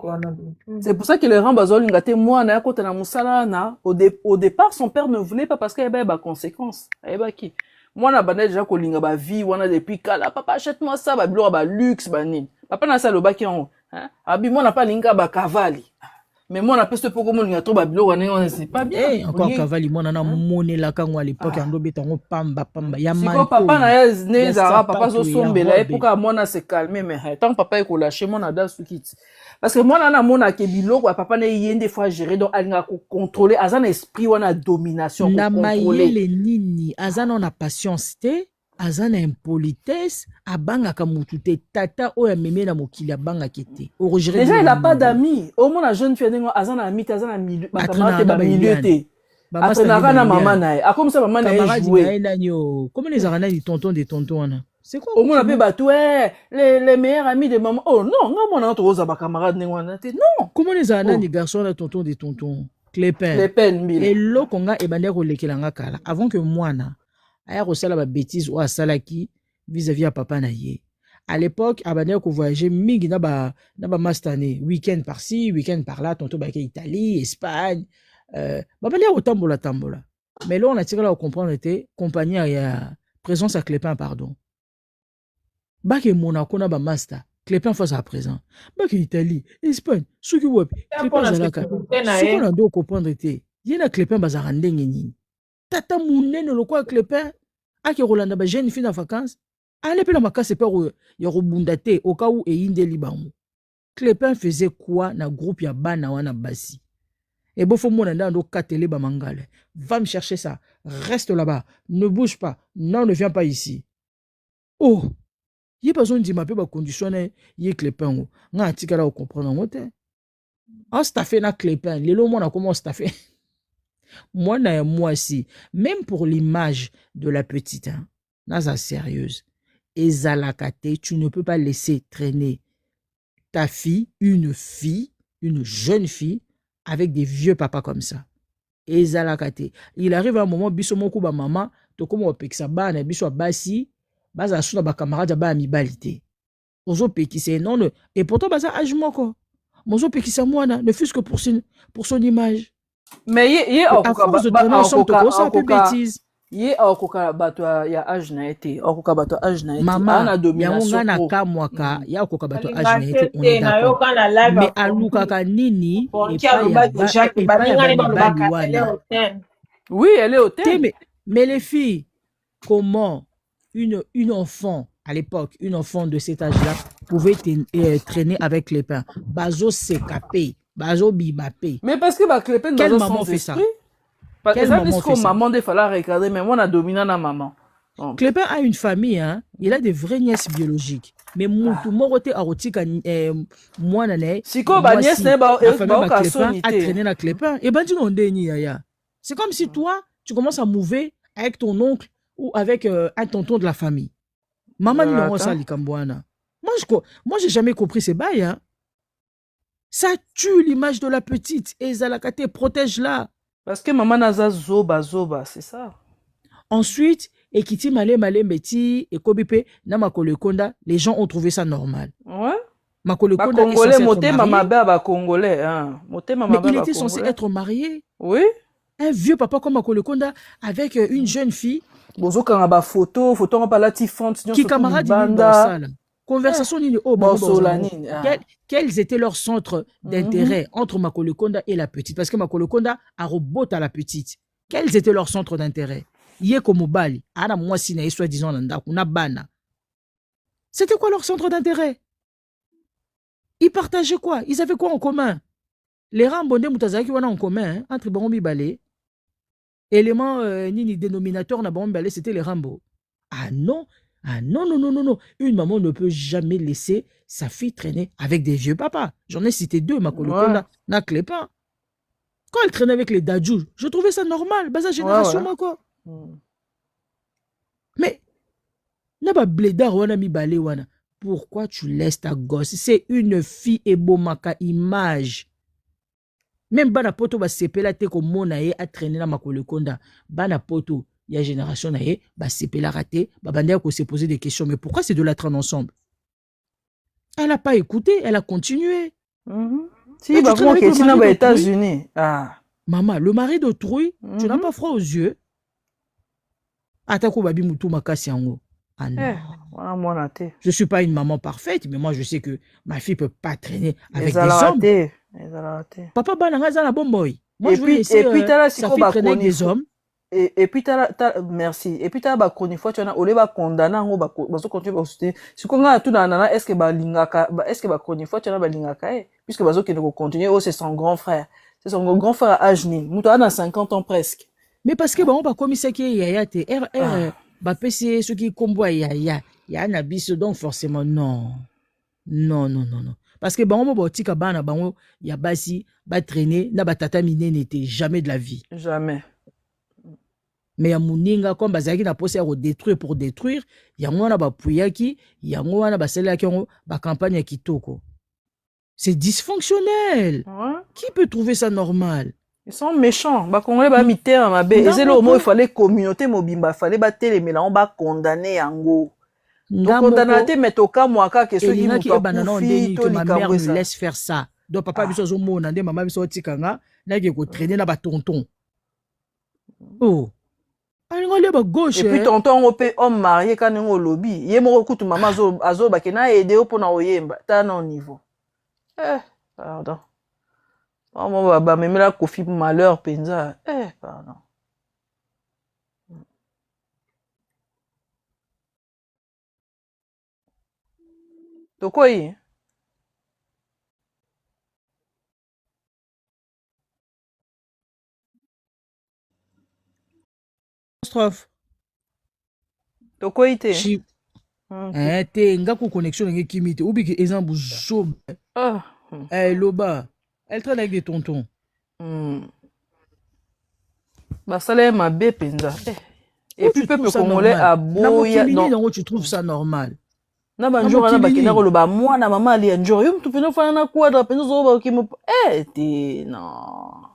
C'est pour ça que les rambes azolingate moi na kota na musala na au départ son père ne voulait pas parce qu'il y avait des conséquences. Qui moi na bana déjà ko linga ba vie wana depuis kala papa achète-moi ça ba biloko ba luxe ba nini. Papa na ça le baki en abi moi na pas linga ba cavali. Mais moi na peste poko mo linga to ba biloko wana c'est pas bien. Encore cavali moi na monela kango à l'époque ando betango pamba ya man. Siko papa na ya nezara papa zo sombela et pourquoi moi na se calmer mais tant papa e ko lâcher moi na da sukiti. Parce que moi na mona ke biloko papa na yende fois gérer donc alinga ko contrôler azana esprit wana domination ko contrôler les nini azana na patience te azana impolitesse abanga ka mutu te tata oya meme na mokili abanga kete déjà il a pas d'amis au moins la jeune fille nengo azana ami azana milieu bakamate ba milieu te atrena na maman na a comme ça maman na jouer comment les arana di tonton des tontons wana. C'est quoi? Au moins on appelle les meilleurs amis de maman. Oh non, non mon autre ba camarade nengwana te. Non. Comment les arana des garçons la tonton des tontons? Clépin. Et lo konga e bande ko lekelanga kala avant que mwana aya ko sala ba bêtise ou asalaki vis-à-vis à papa na ye. À l'époque abande ko voyager mingi na ba mastane, week-end par-ci, week-end par-là, tonton ba Italie, Espagne, bande ko tambola. Mais là on a tiré là au comprendre était compagnie à présence à Clépin pardon. Bake Monaco na ba master Clépin face à présent bake Italie Espagne suki web Clépin zalaka suki na do comprendre te yena Clépin bazara ndenge nini tata munene lokwa Clépin ake rolanda ba jeune fille en vacances allez pe na makase pe ya robunda te au cas où eyinde libango. Clépin faisait quoi na groupe ya bana wana basi et bon faut mona ndando katele ba mangale va me chercher ça reste là-bas ne bouge pas non ne viens pas ici. Oh il a besoin de m'appeler ba conditionner yé Clépin o nga atikala o comprendre ngote en staffé na Clépin lelo moi na comment staffer moi na moi si même pour l'image de la petite hein naza sérieuse ezalakate tu ne peux pas laisser traîner ta fille une jeune fille avec des vieux papas comme ça ezalakate il arrive un moment biso moko ba maman to comme on pekisa bana biso basi baza suna ba camarade ba amibalité ozo pekisa non et pourtant baza âge moko mozo pekisa mwana ne fût-ce que pour son image mais ye okoka bêtise ye okoka bato ya âge na été okoka bato âge na été ana domination ya na kamwaka ya okoka bato âge na été on est d'accord mais aluka ka nini oui elle est au thème mais les filles comment une enfant à l'époque, une enfant de cet âge-là pouvait traîner avec Clépin. Bazo s'écapé, Bazo bibapé. Mais parce que Clépin quel maman fait ça? Quel maman fait ça? Maman, il fallait regarder, mais moi, on a dominé la maman. Clépin a une famille, hein. Il a des vraies nièces biologiques. mais mutu moko te akotika mwana na ye siko banies na a traîné na clépin et bandi no ndeni yaya. C'est comme si toi tu commences à mouver avec ton oncle ou avec un tonton de la famille. Maman ni non ça likambwana. Moi j'ai jamais compris ces bails hein. Ça tue l'image de la petite et Zalakate protège-la. Parce que maman naza zoba, c'est ça. Ensuite, Ekiti Malé Meti et Kobipe na Makolo Konda, les gens ont trouvé ça normal. Ouais. Makolo Konda Congolais, moté mama ba Congolais, hein. Moté mama mais il était censé être marié. Oui. Un vieux papa comme Makolo Konda avec une jeune fille. Bozo kanga ba photo on parle tifante qui camarade banda. Conversation ni quels étaient leurs centres d'intérêt entre Makolo Konda et la petite parce que Makolo Konda a reboté à la petite. Quels étaient leurs centres d'intérêt? Yekomobali, ana mwasi na soi disant nanda kuna bana. C'était quoi leur centre d'intérêt? Ils partageaient quoi? Ils avaient quoi en commun? Les rambonde mutazaki wana en commun hein, entre bango mibale. Élément nini dénominateur na bango mibale, c'était les Rambo. Ah non. Une maman ne peut jamais laisser sa fille traîner avec des vieux papas. J'en ai cité deux, Makolo Konda, na Clépin. Quand elle traînait avec les Dadjou, je trouvais ça normal. Bah, sa génération, quoi. Mais, naba blédard wana mi balé wana. Pourquoi tu laisses ta gosse? C'est une fille et bomaka image. Même bana poto ba sepela te ko mona ye a traîner na Makolo Konda. Bana poto. Il y a génération naïe, bah c'est la raté, bah bandé qu'on s'est posé des questions. Mais pourquoi ces deux-là traînent ensemble? Elle n'a pas écouté, elle a continué. Si, bah bon, qui est aux États-Unis. Ah. Maman, le mari d'autrui, tu n'as pas froid aux yeux. Atako babi mutu makasi yango. Ah non. Je suis pas une maman parfaite, mais moi je sais que ma fille peut pas traîner avec des hommes. Papa bananga za na bomboy. Moi je veux laisser sa fille traîner avec des hommes. Et puis merci. Et puis t'as ba koni fois tu as olé ba condamné ngo ba continuer ba soutenir. Si qu'on a tout dans nana est-ce que ba lingaka est-ce que ba koni fois tu as ba lingaka puisque bazo qui ne continuer c'est son grand frère. C'est son grand frère à âge ni. Muto a 50 ans presque. Mais parce que ba on ba commissaire qui yaya te ba PC ceux qui combo yaya na biso donc forcément non. Parce que ba on ba tika bana ba ya basi ba traîner na ba tata mine n'était jamais de la vie. Jamais. Mais ya muninga comme bazaki na poser à détruire pour détruire, yango wana ba puyaki, yango wana ba selaki yango ba campagne ya kitoko. C'est dysfonctionnel. Qui peut trouver ça normal? Ils sont méchants. Ba congolais ba mité à mabe. Et c'est le mot il fallait communauté mobimba, fallait ba télémela on ba condamner yango. Donc condamner mais toka mwaka que ceux qui nous kufi to ma mère me laisse faire ça. Donc papa biso zo mona ndé maman biso tikanga na ke ko traîner na ba tonton. Oh. Et puis tonton opé homme marié quand on lobby yé moko kutu mama azo ba kena aider au pona oyemba ta non niveau pardon on ba memela kofi malheur penza pardon to quoi strophe to quoi te te ngako connexion nge kimite ubi ke exemple job loba elle traîne avec des tontons ba sala ma be penza et puis peuple congolais a boya non tu trouves ça normal na banjour na bakina ko loba mwana mama ali enjoy tu pena fana na quadra penza zo ba kimo te non.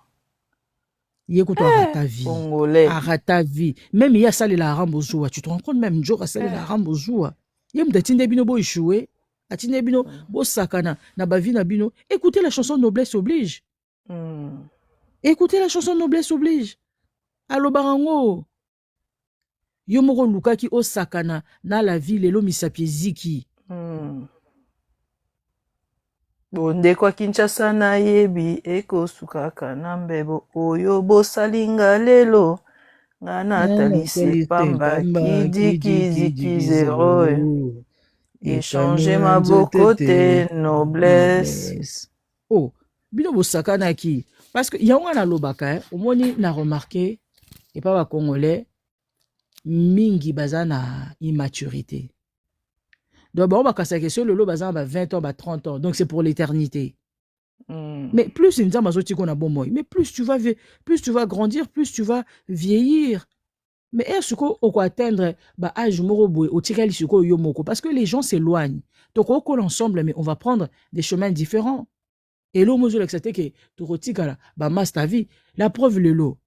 Arrête ta vie. Arrête ta vie. Même il y a ça la rambozoua. Tu te rends compte même jour ça la rambozoua. Il y a m'datine bino bo échoué. Atine bino bo sakana na bavi na bino. Écoutez la chanson Noblesse oblige. Écoutez la chanson Noblesse oblige. Allo barango. Yo moko lukaki o sakana na la vie lelo misapie ziki. Bonde kwa Kinshasa na yebi eko sukaka na mbebo oyo bosalinga lelo ngana talisi pamba kidiki zero échanger ma bokote noblesse. Oh bino bosakana ki parce que yango na lobaka omoni na remarqué et pas ba congolais mingi bazana immaturité. Donc, on va casser que le lot, 20 ans, 30 ans. Donc, c'est pour l'éternité. Mais plus une dame qu'on a bon moi, mais plus tu vas grandir, plus tu vas vieillir. Mais est-ce qu'on va atteindre âge au tikali suko yomoko parce que les gens s'éloignent. Donc on colle ensemble mais on va prendre des chemins différents. Et l'eau mozo l'accepter que tu retikala mas ta vie. La preuve le lot.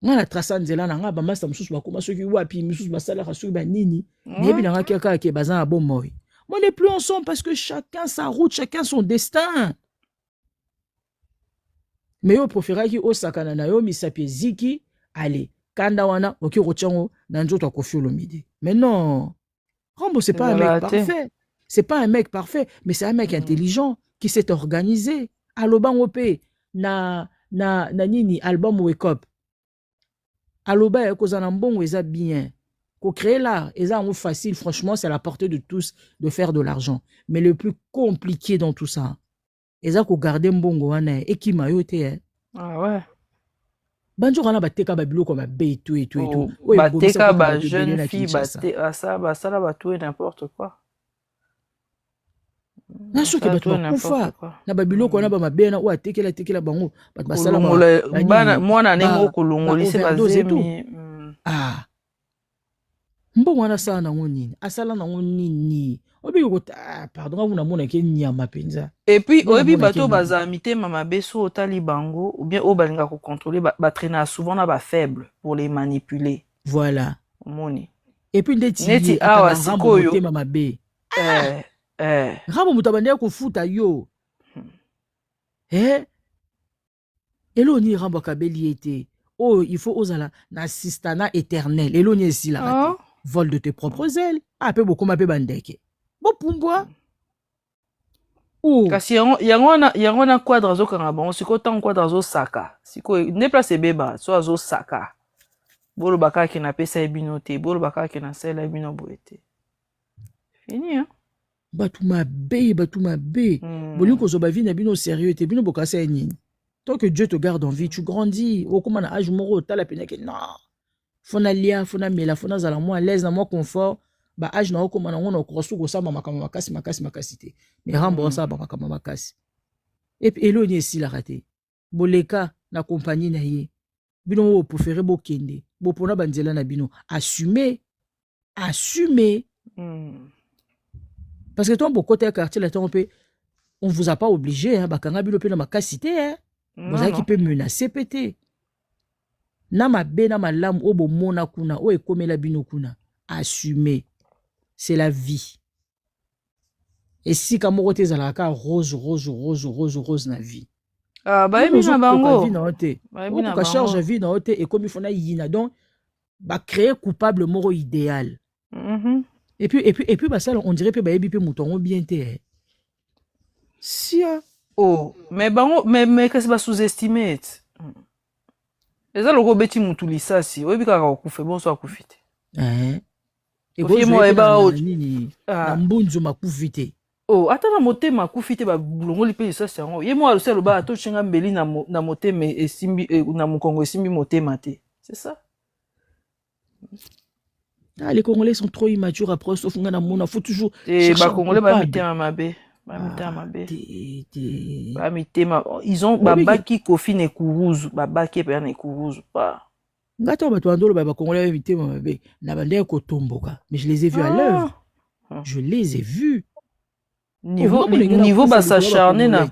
Nga la traçan nzela na nga mas ta mususu bakoma soki wapi mususu basala rasu ba nini. Nebi na nga kaka ke bazan bon moi. On n'est plus ensemble parce que chacun sa route, chacun son destin. Mais yo préféré ki osakana na yo misapie ziki allez kanda wana oki rochango na nzoto akofi olomide. Mais non. Rambo c'est pas un mec parfait. C'est pas un mec parfait, mais c'est un mec intelligent qui s'est organisé. Aloba ngope na nini album Wake Up. Aloba kozana mbongo eza bien. Ko créer l'art, eza ngo facile franchement, c'est à la portée de tous de faire de l'argent. Mais le plus compliqué dans tout ça, eza ko garder mbongo wana ekima yo te. Ah ouais. Banjo kana bateka babilo comme et tout. Bateka ba jeune fille bateka ça là ba tout et n'importe quoi. Na soki bato bakufa na babilo kona ba mabena ou atekela bango bato basala bana mwana nengo kolongolisa bazemi. Ah. Mbongo wana sala nango nini? Asala nango nini? Obi ko pardon nguna mona ke nyama penza. Et puis obi bato bazamité mama beso otali bango ou bien obalinga ko contrôler ba traîner souvent na ba faible pour les manipuler. Voilà. Moni. Et puis ndeti awa sikoyo mama be. Ramo mutabande ko futa yo. Eloni rambo kabeli été. Oh, il faut osala na assistana éternel. Eloni ici là. Vol de tes propres ailes. Peu beaucoup ma pe bandeke. Bon pumbwa. Kasi yango na quadra zo kanga bon siko tan quadra zo saka. Siko ne place beba so zo saka. Bolo baka ki na pesa ebinote, bolo baka ki na sela ebino boete. Fini hein. Batuma be. Boli ko zo ba vie na bino sérieux te bino bokasa nini. Tant que Dieu te garde en vie, tu grandis. Au comment na âge moro ta la pena que non. Fona lia, fona mela, fona zala moi à l'aise na moi confort. Ba âge na oko mana ngona okrosu ko sama makasi te. Mais rambo ça ba makasi. Et puis eloni esi la raté. Boleka na compagnie na ye. Bino pour faire bo kende. Bo pona banzela na bino. Assumer. Parce que toi bon côté quartier là on vous a pas obligé hein bakanga bino pe na makasi te hein. Vous avez qui peut menacer péter. Na mabe na malamu obo mona kuna o ekomela bino kuna. Assumer. C'est la vie. Et si kamoko te zalaka rose na vie. Ah ba emi na bango. Ba ka charge vie na ote et comme il faut na yina donc ba créer coupable moro idéal. Et puis bah ça on dirait que ba ebi pe mouton bien te. Si oh, mais bango mais qu'est-ce que sous-estimer? Eza loko beti mutulisa si. Oyebi kaka okufe bon so akufite. Et moi eba nini na mbunzu makufite. Oh, ata na motema akufite ba bulongoli pe ça c'est ngo. Ye mo alose lo ba to chenga mbeli na motema esimbi na mukongo esimbi motema te. C'est ça? Ah, les Congolais sont trop immatures après sauf nga na mona faut toujours ba Congolais ba mitema mabe. Ils ont babaki kofi ne kuruzu babaki pe ne kuruzu pas. Ngato bato andolo ba Congolais mitema mabe na bande ko tomboka mais je les ai vus à l'œuvre. Je les ai vus. Niveau ba s'acharner na.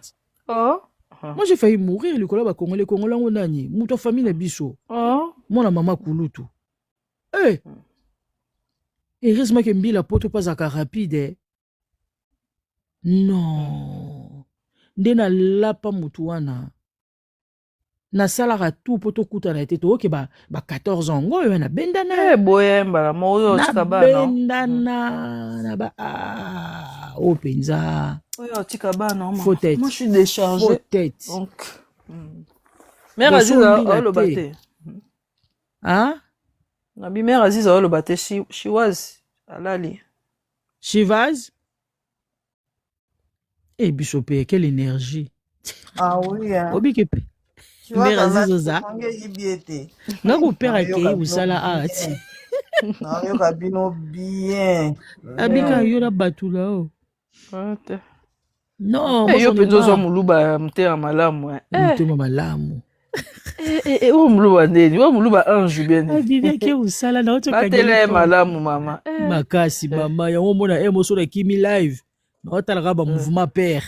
Moi j'ai failli mourir le kola ba Congolais ngo nani muto famille na biso. Moi na mama kulutu. Heureusement que mbila poto pas aka rapide. Non. Ndena lapa mutu wana. Na salara tout poto kuta na ete to ke ba 14 ans ngoyo na bendana. Boyemba la moyo tikaba no. Bendana na ba o penza. Oyo tikaba no. Moi je suis déchargé. Faut tête. Donc. Mère Aziza le baté. Hein? Na bi Mère Aziza le baté she was alali. She was eh Bishopé, quelle énergie. Ah oui, hein. Obi kepe. Mère Azizoza. Nga Nga ko père akei usala art. nayoka bino bien. Abika yo na batula o. Non, moi yo penzo zo muluba mtema malamu. Mtema malamu. O muluba ndeni, o muluba ange bien. Abibia ke usala na oto kagele. Batele malamu mama. Makasi mama ya mona emoso na kimi live. Na otala ba mouvement père.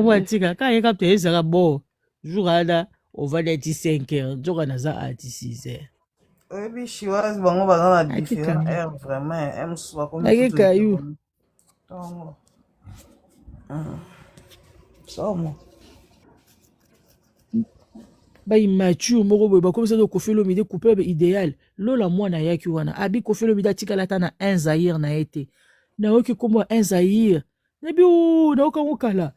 Watika ka yeka to ezaka bo. Jour ada on va être 5h, jour na za à 6h. Oui, puis Chihuahua, bango baza na différent air vraiment, aime soit comme Ake kayu. Somo. Ba immature moko boy ba comme ça de kofelo mide coupable idéal. Lola mwana yaki wana abi kofelo mide tikala ta na un Zaïre na été. Na oki comme un Zaïre. Na bi o na oka okala.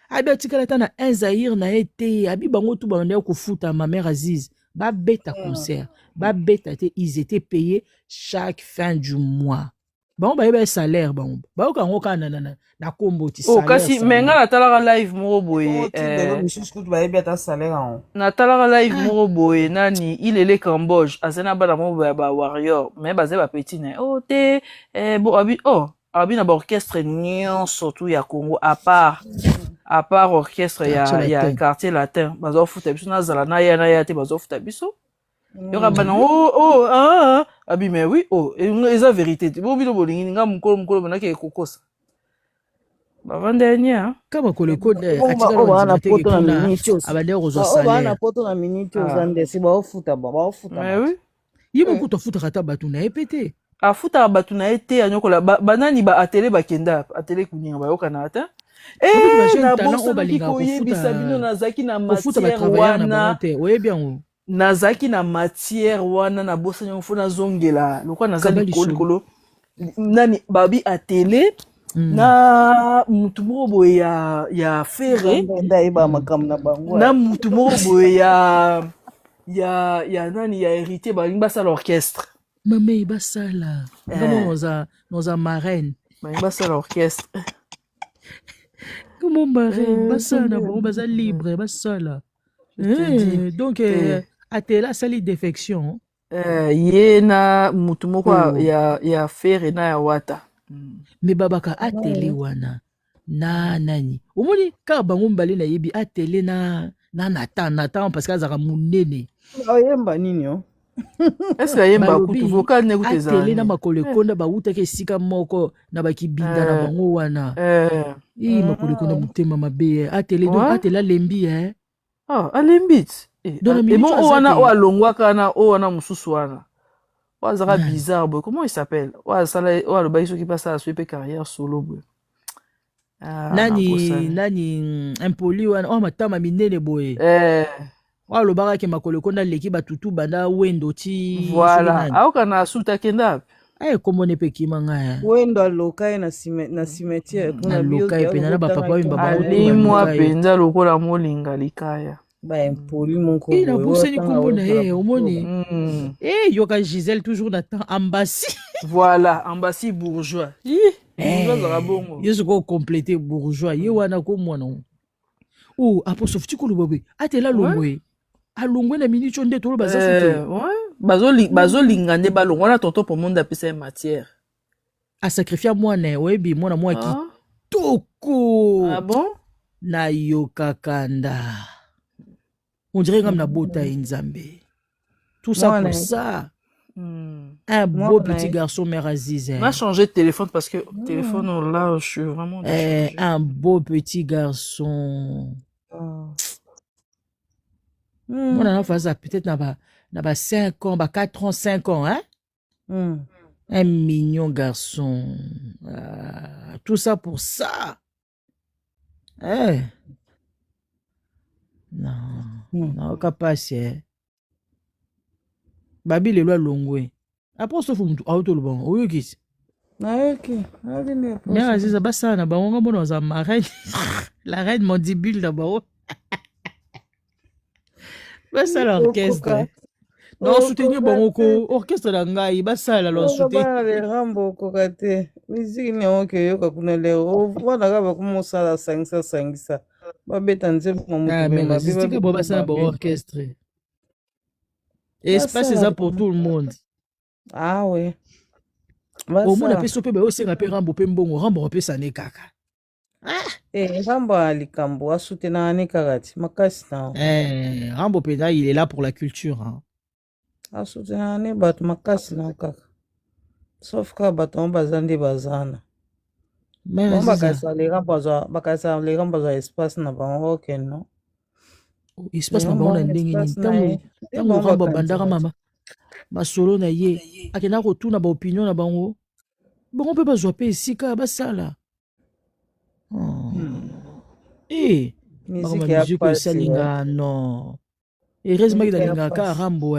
Abi tikala ta na un Zaïre na été. Abi bango tout ba na ko futa ma mère Aziz. Ba beta concert. Ba beta ils étaient payés chaque fin du mois. Bon ba yeba salaire bon. Ba oka ngoka na kombo ti salaire. Oh kasi menga na talaka live moko boye. Na talaka live moko boye nani ilele Cambodge azena bana moko ba warrior mais baze ba petit na. Oh te bon abi na ba orchestre nion surtout ya Congo à part orchestre ya quartier latin bazo futa biso na zala na ya te bazo futa biso. Yoka bana abi mais oui eza vérité bo bino bolingi nga mukolo bana ke kokosa bavandenia kama koleko na poto na minute abade rozo salaire na poto na minute ozande si ba ofuta mais oui yibo kuto futa kata batu na epete afuta batu na ete anyokola banani ba atele bakenda atele kuninga bayoka na ata na bosa balinga koyebisa bino nazaki na matière wana oyebiango nazaki na matière wana na bosa nyongo fona zongela lokwa nazali likolo nani babi atele na mutu moko boye ya fere na mutu moko boye ya nani ya hérité balingi basala orchestre mame basala noza marraine balingi basala orchestre comment marraine basala bon baza libre basala donc atela sali défection ye na mutu moko ya fere na ya wata me babaka atele wana na nani omoni kaka bango mbali na yebi atele na Nathan parce que azaka munene oyemba nini o est-ce que yemba kutu vocal ne kuteza atele na makolo ekonda bauta ke sika moko na bakibinda na bango wana makolo ekonda mutema mabe atele donc atela lembi alembi bon wana o alongwaka na o wana mususu wana o azaka bizarre boy comment il s'appelle o asala o alobaki soki pasa aswepe carrière solo boy nani impoli wana matama minene boye o alobaka ke makolo ekonda leki batutu banda wendo ti voilà aoka na asuta kenda komone pe kima ngaya wendo aloka ye na cimetière kuna loka ye pena na bapapa oyo alimwa penza lokola molinga likaya impoli moko na buseni kombo na ye omoni yoka Gisèle toujours na temps ambassy voilà ambassy bourgeois yesu ko compléter bourgeois ye wana ko mwana aposo fiti koloba boye atela longwe alongwe na minute nde tolo bazolinga nde balongwa na tonton po monde apesa ye matière asacrifia mwana oyebi mwana mwa kitoko bon na yokakanda on dirait comme na bota Nzambe. Tout ça pour ça. Un beau petit garçon, mère Aziz. On a changé de téléphone parce que téléphone là, je suis vraiment. Un beau petit garçon. On a fait ça peut-être dans 5 ans, 4 ans, 5 ans, hein? Un mignon garçon. Tout ça pour ça. Non, capacité. Babi le loi longwe. Après ça faut auto le bon. Oyo kisi. OK. Mais Aziza basa na bango ngomona za marraine. La reine mandibule d'abord. Basa l'orchestre. Non soutenir bango ko orchestre la ngai basa la lo soutenir. Ba le rambo ko kate. Musique ni OK yoka kuna leo. Wana ka ba sala sangisa. Babeta nzembo mais c'est que boba ça bon orchestre espace Basala eza pour bango. tout le monde. Ah oui. Omona Basala. pe so pe baosenga pe Rambo pe mbongo Rambo apesa ne kaka. Rambo alikambo asutena ane kakati makasi na Rambo pena il est là pour la culture. Hein. asutena ane bato makasi na kaka. Sauf ka bato mo baza nde bazana. Mais Bon c'est ça. bakasa les Rambo za espace na bango okende no. Espace na bango na ndenge nini ntango Rambo bandaka mama masolo na ye akenda kotuna ba opinion na bango bango mpe bazwa pe esika basala. Musique ya musique esalinga non heureusement nalingaka Rambo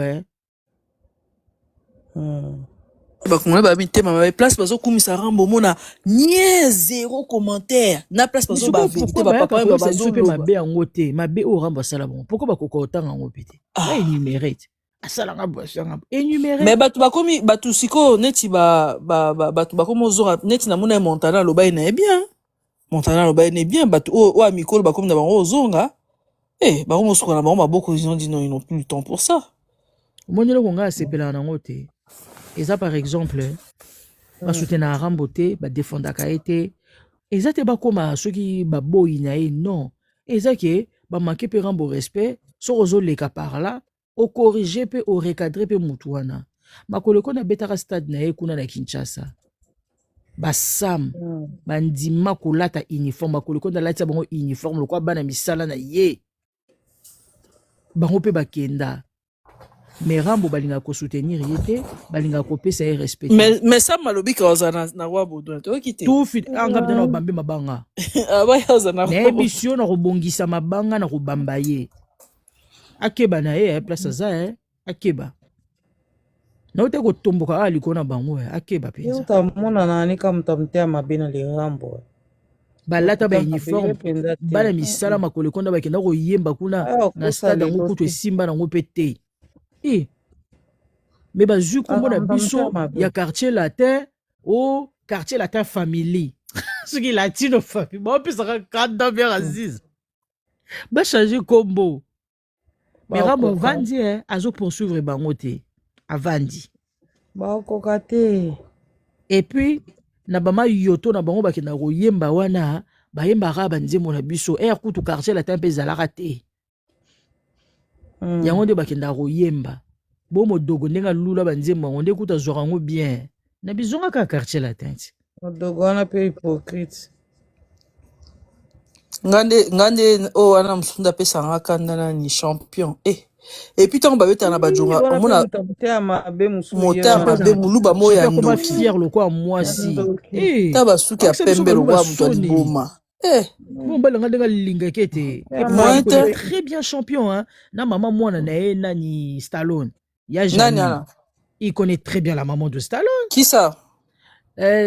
bakongole babitema babe place bazokumisa Rambo mona nie zéro commentaire na place bazo bavérité bapapa bazope mabe yango te mabe oyo Rambo asala bongo pourquoi bakoka otanga yango pe te énuméré te asalanga boasanga énuméré mais bato bakomi bato siko neti bato bakomi ozora neti na mona Montana loba ina bien Montana loba ina bien bato o amikolo bakomi na bango ozonga bakomi osuka na bango maboko ils ont dit non ils n'ont plus le temps pour ça omonelo konga asepelaka nango te eza par exemple basoutenaka Rambo te badefendaka ye te eza te bakoma soki baboyi na ye non eza ke bamanke mpe Rambo respect soki ozoleka par là okorige mpe orecadre mpe mutu wana makolo eko nabetaka stade na ye kuna na Kinshasa basam bandima kolata uniforme makolo eko nalatisa bango uniforme lokwa bana misala na ye bango mpe bakenda mais Rambo balinga ko soutenir ye te balinga ko pesa ye respect mais ça malobi ka ozana na roi Baudouin to kite tout fit anga bidana bambe mabanga aba ya ozana na ebisio na kobongisa mabanga na kobamba ye akeba na ye place aza akeba na ote kotomboka aliko na bango akeba penza utamona nani kama mtamtea mabe na le Rambo balata ba uniforme bana misala makolo konda bakenda koyemba kuna na stade yango kutu esimba nango pe te mais bazwi kombo na biso ya quartier latin au quartier latin family soki latino famille baopesaka kanda bien aziz bachange kombo mais Rambo avandi azopoursuivre bango te avandi bakoka te et puis na bama yoto na bango bakenda koyemba wana bayembaka banzembo na biso kutu quartier latin mpe ezalaka te yango nde bakenda koyemba bomo dogo ndenge alula banzembo yango nde kutu azwaka yango bien na bizongaka quartier latin ti dogo wana mpe hypocrite ngande o wana msunda pesanga kanda na ni champion et puis tant babeta na bajonga omona moteur mabe muluba moya ndoki fier lokwa mwasi ta basuki ya pembe lokwa mutu aliboma bon balanga ndenga linga kete très bien champion hein na maman mwana na ye nani Stallone ya Janine il connaît très bien la maman de Stallone qui ça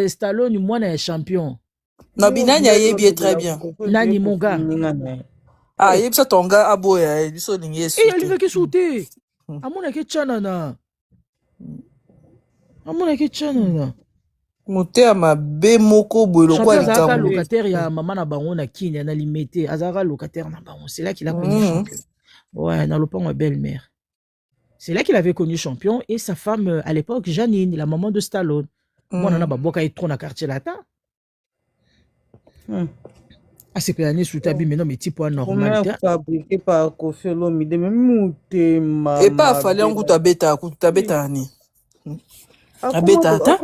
Stallone mwana ya champion na binani ayebi très bien nani mon gars yebisa tonga aboya biso lingi esu te alingaki su te amonaki tyanana moteur mabe moko boye lokwa azalaka locataire ya mama na bango na Kenya na limete azalaka locataire na bango c'est là qu'il a connu champion ouais na lopango belle-mère c'est là qu'il avait connu champion et sa femme à l'époque Janine la maman de Stallone mwana na baboka ye trop na quartier latin asepelani sutabi mais non mais type normal fabriqué par Kofi Olomide mais mutema et pas fallait on kuta beta ni abeta ata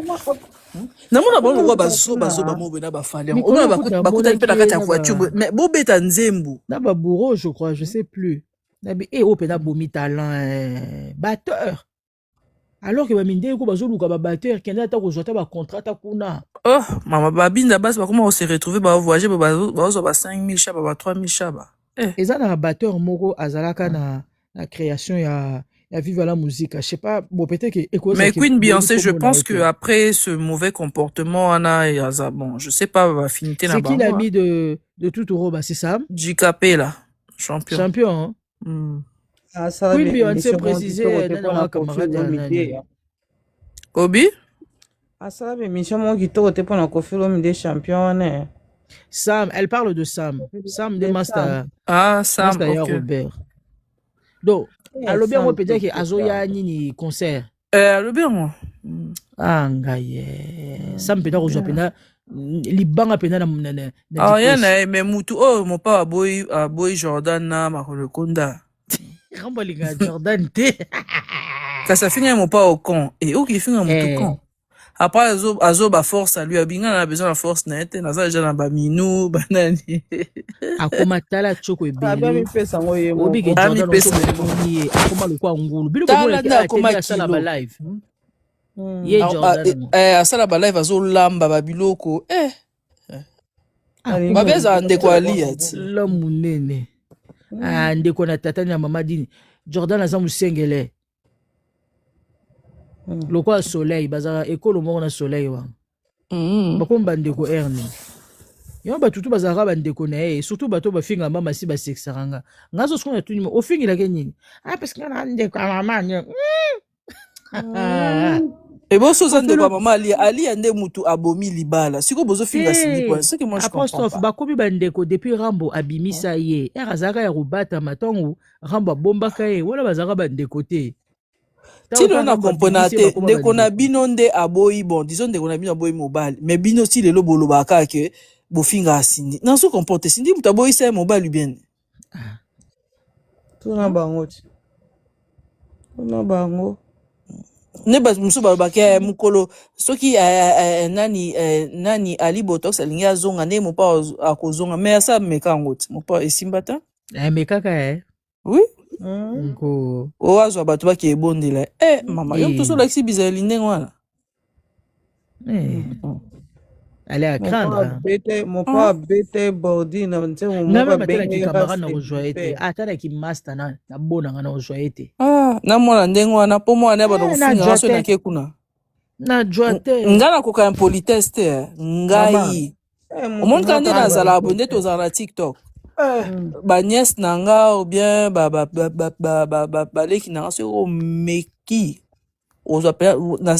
namona bango kwa bazo bamobe na bafale omona bakuta pe na kati ya voiture mais bo beta nzembu na ba bourreau je crois je sais plus na bi opena bomi talent batteur alors que baminde ko bazoluka ba batteur kenda ata ko zota ba contrat ta kuna mama babinda basi bakoma on se retrouver ba voyager bazo ba 5000 chaba ba 3000 chaba eza na batteur moko azalaka na création ya vivre la musique je sais pas bon peut-être que mais Queen Beyoncé je pense que après ce mauvais comportement ana bon je sais pas affinité na c'est qui l'ami de tout roba c'est ça Jikapé là champion Queen Beyoncé précisé dans camarade Obi asala émission mo kitoko te pona Kofi Olomide champion ne Sam elle parle de Sam de Master Sam Master okay. Robert donc alobi yango mpenza ke azoya nini concert le bien moi ngai sa mpenza kozwa mpenza libanga mpenza na ya na mais mutu oh mon papa boy Jordan na makolo konda rambo linga Jordan te kasi afinga mon papa au con et oki finga mutu con après azo ba force lui abinga na besoin de force na ete naza déjà na ba minu banani akoma tala choko ebele pesa ngo ye obi ke Jordan ni akoma lokwa ngulu bilo ko na akoma sala ba live ye Jordan asala ba live azo lamba ba biloko babeza ndeko alia la munene ndeko na tata na mama dini Jordan aza musengele lokwa soleil bazaka ekolo moko na soleil wa bakomba ndeko erne yo batutu bazaka bandeko na ye surtout bato bafinga mama si basexaranga ngazo siko na tuni ofingila ke nini parce que na ndeko mama nyo boso za ndeko mama ali nde mutu abomi libala siko bozo finga sindi quoi ce que moi je comprends pas bakomi bandeko depuis Rambo abimisa ye azaka ya robata matongo Rambo abombaka ye wala bazaka bandeko te tilo na komponate ndeko na bino nde aboyi bon disons ndeko na bino aboyi mobile mais bino si lelo bolobaka ke bofinga asindi na so comporte sindi mutu aboyi sa mobile bien tuna bango ne ba muso balobaka mukolo soki nani ali botox alingi azonga nde mopa akozonga mais asa meka ngoti mopa esimbata mekaka oui ngo oazwa bato baki ebondela mama yo mtoso lakisi bizali ndenge wana allez à craindre mon pas bête bordi na nze mo ba bengi kamera na ojoete atala ki master na bona ngana ojoete na mwana ndenge wana po mwana ba kofinga so na ke kuna na joate ngana ko ka impolitesse te ngai omoni kande na zala bonde to zala TikTok ba nièce nanga ou bien ba leki nanga so meki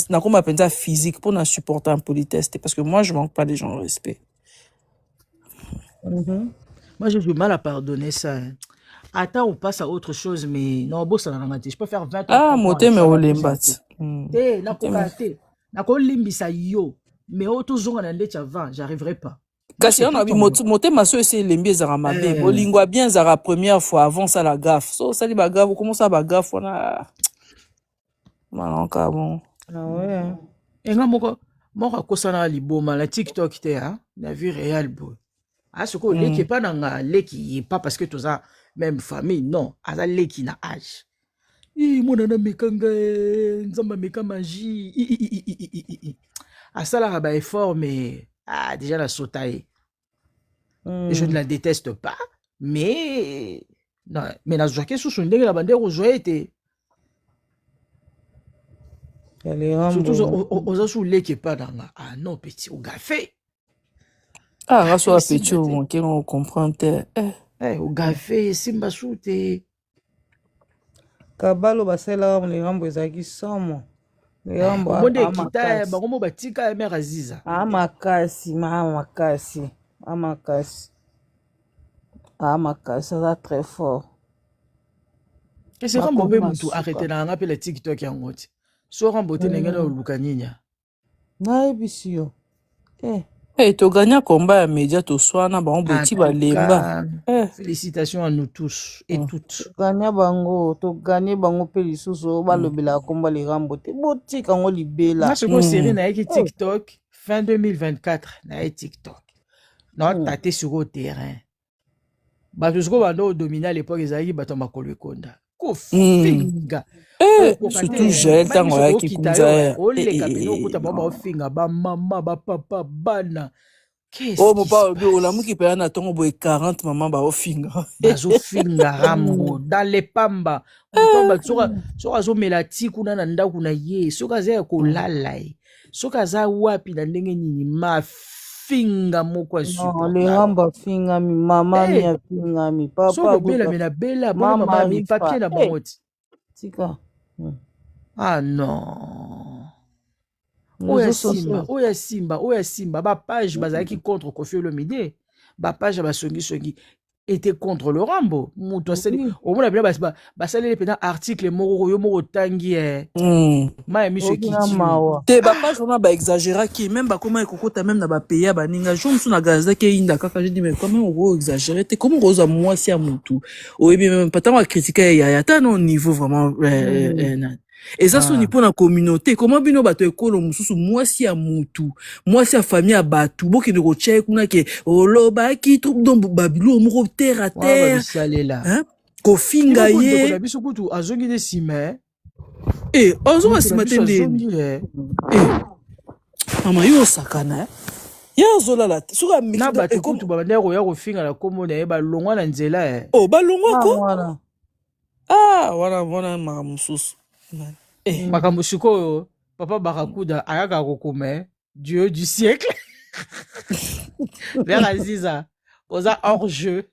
na koma penza physique pour na supporter un politesse parce que moi je manque pas les gens de respect. Moi j'ai du mal à pardonner ça. Attends, on passe à autre chose mais non bon ça na je peux faire 20 ans. moté mais olembat. Na kokate. Na ko limbisa yo mais auto zonga na ndeti avant, j'arriverai pas. Kasi on a vu moté maso essayer lembi ezara mabe. Bolingwa bien zara première fois avant ça la gaffe. So ça li ba gaffe, comment ça ba gaffe on a malonka bon. Enga moko kosana liboma la TikTok te na vie réelle bo. Ce ko leki pas na leki pas parce que toza même famille non, aza leki na âge. Mona na mekanga nzamba meka magie. Asala ba effort mais déjà la sotaille. Je ne la déteste pas mais non mais na joke sous ndenge la bande rojoete. Surtout aux sous les qui pas dans non petit au café raso a petit on qui on comprend au café simba soute kabalo basela on les rambo ezaki somo les rambo monde kita ba komo batika mère Aziza makasi ça très fort que c'est rambo be mutu arrêter na ngape le TikTok yango ti so rambo te ngena oluka nyinya na ebisio to gagner combat à média to swana ba on boti ba lemba félicitations à nous tous et toutes gagner bango to gagner bango pe lisusu ba lobela komba le rambo te boti kango libela na seko série na ki TikTok fin 2024 na TikTok non taté sur le terrain ba to seko bando dominer à l'époque ezaki bato makolo konda ko finga surtout j'ai tango ya kikunza oleka bino kuta baba ofinga ba mama ba papa bana mon papa la muki pe na tongo boy 40 maman ba ofinga bazo finga rambo dans les pamba mutomba soka zo melati kuna na ndaku na ye soka za ko lalai soka za wapi na ndenge nini ma finga moko super le rambo finga mi mama mi finga mi papa so bela mena bela mama mi papier na bamoti tika non oya simba ba page bazalaki contre Koffi Olomide ba page ba songi était contre le Rambo. Oui. Au moins, il y a un article, tangi, ma mis ce qui Okina mawa. te bapage wana baexagéraki même bakoma ekokota même na bapays ya baninga jo mosu na gazaki eyinda kaka je dis mais quand même okoexagéré te comment okozwa mwasi ya motu oyebi même patango akritika ya yaya ata na au niveau vraiment eza soni mpo na communauté comment bino bato ekolo mosusu mwasi ya motu mwasi ya famille ya bato bokende kotya ye kuna ke olobaki troupe donc babilo moko terre à terre kofinga ye azongi de sima ozonga nsima te ndeni mama yo osakana ye azolala te soki na bato kutu babanda koya kofinga na kombo na ye balongwa na nzela balongwako wana maka mosusu makambo sikoyo papa barakuda ayaka kokoma dieu du siècle vers aziza oza hors jeu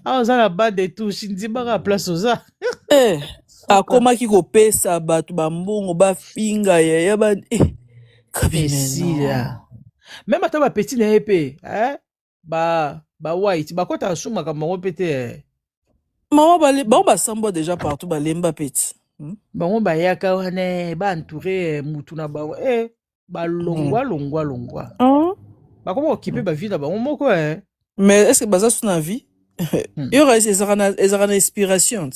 oza na bas de touche ndimaka place oza akomaki kopesa bato bambongo bafinga yaya kabinesila meme ata bapeti na ye mpe white bakota asumaka bango mpe te mama bango basambwa déjà partout balemba peti bango bayaka wana baentoure mutu na bango balongwa bakoma okipe bavi na bango moko mais est ce que baza su na vie yoka ezaka na inspiration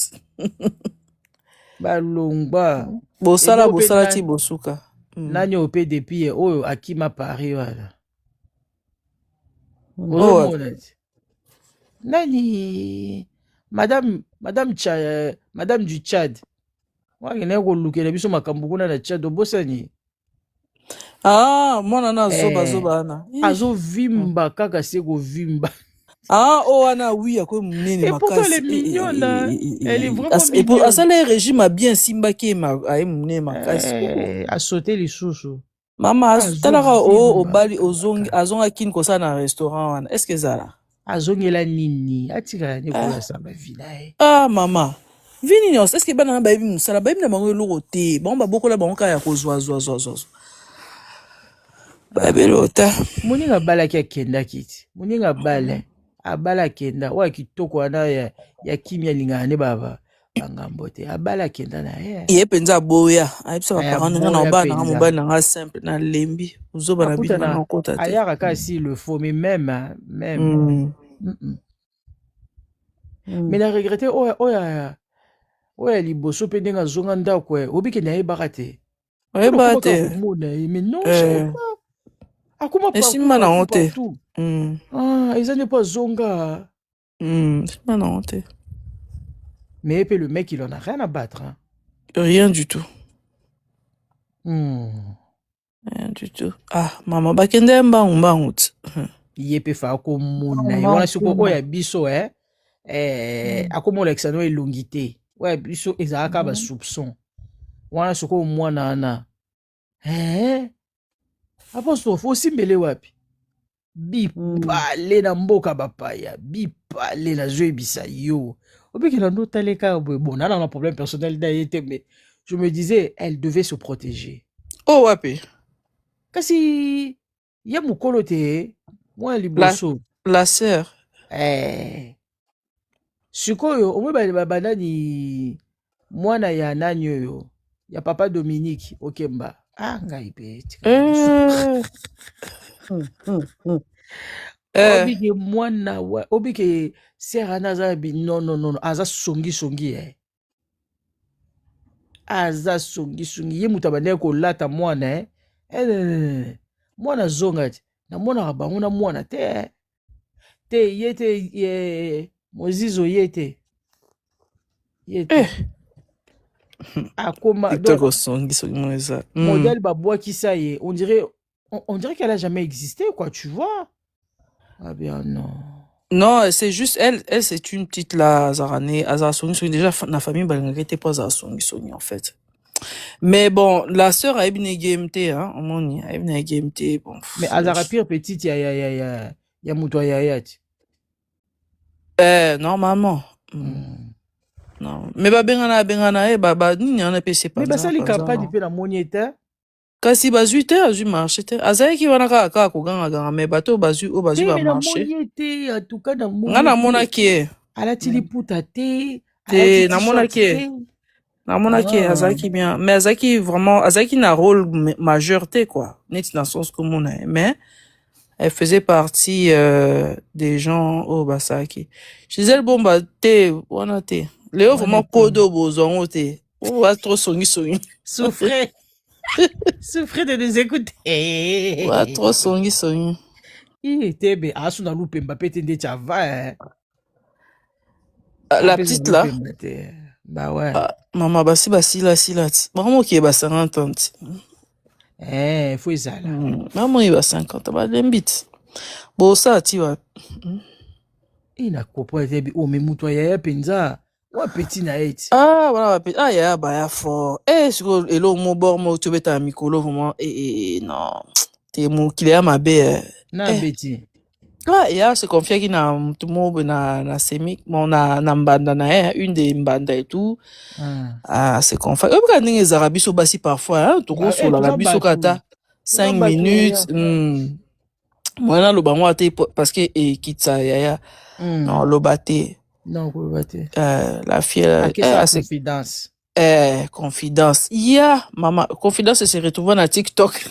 balongwa bosala ti bosuka nani oyo mpe depuis oyo akima Paris wana ozomona ti nani madame du Tchad wakende kolukela biso makambo kuna na Tchad obosani mwana na azobazoba ana azovimba kaka se kovimba wana wi akoye monene makasi asala régime abien asimbaki aye monene makasi asote lisusu mama talaka obali azongaki kini kosala na restaurant wana est ce que ezala azongela nini atikala nekolasa bavi na ye mama vi nini est ce que bana na bayebi mosala bayebi na bango eloko te bango babokola bango kaka ya kozwazwazwazwa babelota moninga abalaki akendaki ti moninga abala akenda oyo kitoko wana ya kimia alingaka ne bangambo te abala akenda na ye mpenza aboya ayebisa baparent nga na obala nanga mobali nanga simple na lembi ozoba na bino na okota te ayaka kasi le faux mais même mais na regrette oyo ya liboso mpe ndenge azonga ndako obikende ayebaka te oyebaka te mais non esimba nango te eza nde po azonga esimba nango te mais puis le mec il en a rien à battre rien du tout rien du tout mama bakende mbangu ti ye mpe fa akomona ye wana siko oyo ya biso akomolakisa no elongi te oyo ya biso ezalaka basoupçon wana sikoyo mwana wana apostol fo osimbele wapi bipale na mboka bapaya bipale nazoyebisa yo obikela ndo taleka bon nana na problème personnel na ye te mais je me disais elle devait se protéger wapi kasi ya mokolo te mwana liboso la sœur sikoyo omwe banani mwana ya nani oyo ya papa Dominique Okemba ngai mpe obike mwana obike sera na aza non aza songi aza songi ye mutu abandaki kolata mwana mwana zonga ti namonaka bango na mwana te ye te mozizo ye te akoma modèle babwakisa ye on dirait qu'elle a jamais existé quoi tu vois bien non c'est juste elle c'est une petite la zarane azara songi déjà na famille balingaka te po azara songi en fait mais bon la sœur a ebine game te omoni a ebine game te bon mais azara pire petite ya mutu ya ti normalement non mais babengana nini wana pe c'est pas mais basali campagne pe na moni ete kasi bazwi te azwi marché te azalaki wana kaka kogangaganga me bato oyo bazwi bamarché te en tout cas nga namonaki ye alati liputa te te namonaki ye azalaki bien mais azalaki vraiment azalaki na rôle majeur te quoi neti na sens komona ye mais elle faisait partie des gens oyo basalaki Gisèle Bomba te wana te leo vraiment kodo bozwango te oyo trop songisongi souffrait de nous écouter. Ouais, trop songi. Il était bien. Ah, son alou pemba pété de chava. La petite là. Bah ouais. Maman, basi là. Maman qui est bas 50 ans. Faut ça là. Maman il va 50 ans. Bah l'embit. Bon ça tu vois. Il n'a compris bien. Oh mais mouton ya penza. Ouais, petit naït. Ah, voilà, ah, ya, bah, ya fort. Sur le mon bord, moi, tu veux ta micro, vraiment, non. T'es mon qu'il est à ma baie. Non, Betty. Ah, ya, se confie qu'il na, tout le monde, na, semi, mon, na, mbanda, une des mbanda et tout. Ah, se confie. Quand on est les arabes, so basi parfois, hein, tout gros, sur l'arabe, so kata, 5 minutes, moi, là, le bango, parce que, quitte ça, ya, non, le bâté. Non, la fille, c'est confidence. Confidence. Maman, confidence se retrouve dans TikTok.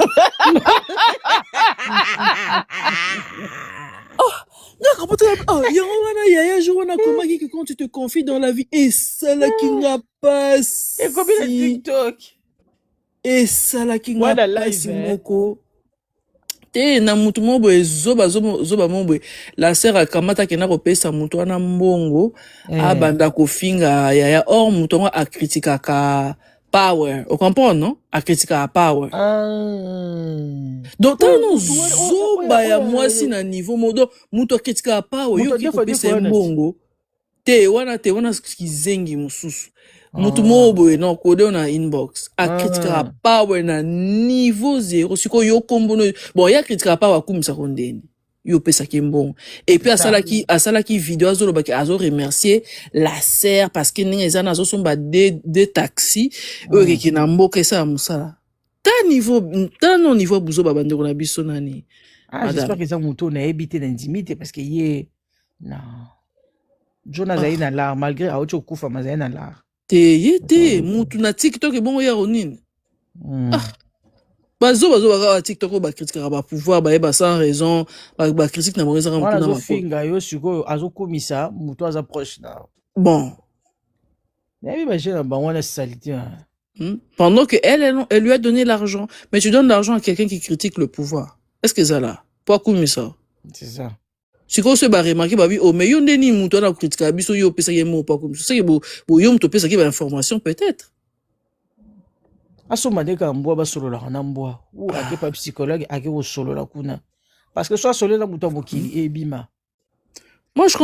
Quand tu te confies dans la vie, et ça là qui n'a pas. Et combien de TikTok? Et ça là qui n'a pas si moko. Te na mutu mobo zoba mobo la sœur akamata kena kopesa mutu wana mbongo abanda kofinga yaya or mutu ngo a criticaka power o comprends non a criticaka power donc tano zoba ya mwasi na niveau modo mutu criticaka power yo ki kopesa mbongo te wana kizengi mususu mutu mobo no kode na inbox a criticaka power na niveau 0 siko yo kombono bon ya criticaka power kumisa kondeni yo pesa kimbon et puis asalaki vidéo azolobaki azo remercier la sœur parce que ninga ezana azo somba de taxi oyo ki na mboka esa musala ta non niveau buzo babande na biso nani j'espère que ça muto na éviter d'intimité parce que yé non Jonas na l'art malgré aocho kufa mazai na l'art te mutu na TikTok bon ya ronine bazo ba TikTok ba critique ba pouvoir ba sans raison ba critique na raison pour na finga yo siko azo komisa mutu aza proche na bon mais imagine ba wana salité pendant que elle lui a donné l'argent mais tu donnes l'argent à quelqu'un qui critique le pouvoir est-ce que ça là pour komisa c'est ça si ko se ba remarquer ba oui oh mais yo ndeni mutu na critique biso yo pesa ye mo pas comme ça c'est bo yo mutu pesa ki ba information peut-être asoma deka mbwa ba solo la na mbwa ou ake pas psychologue ake wo solo la kuna parce que soit solo la mutu mokili e bima moi je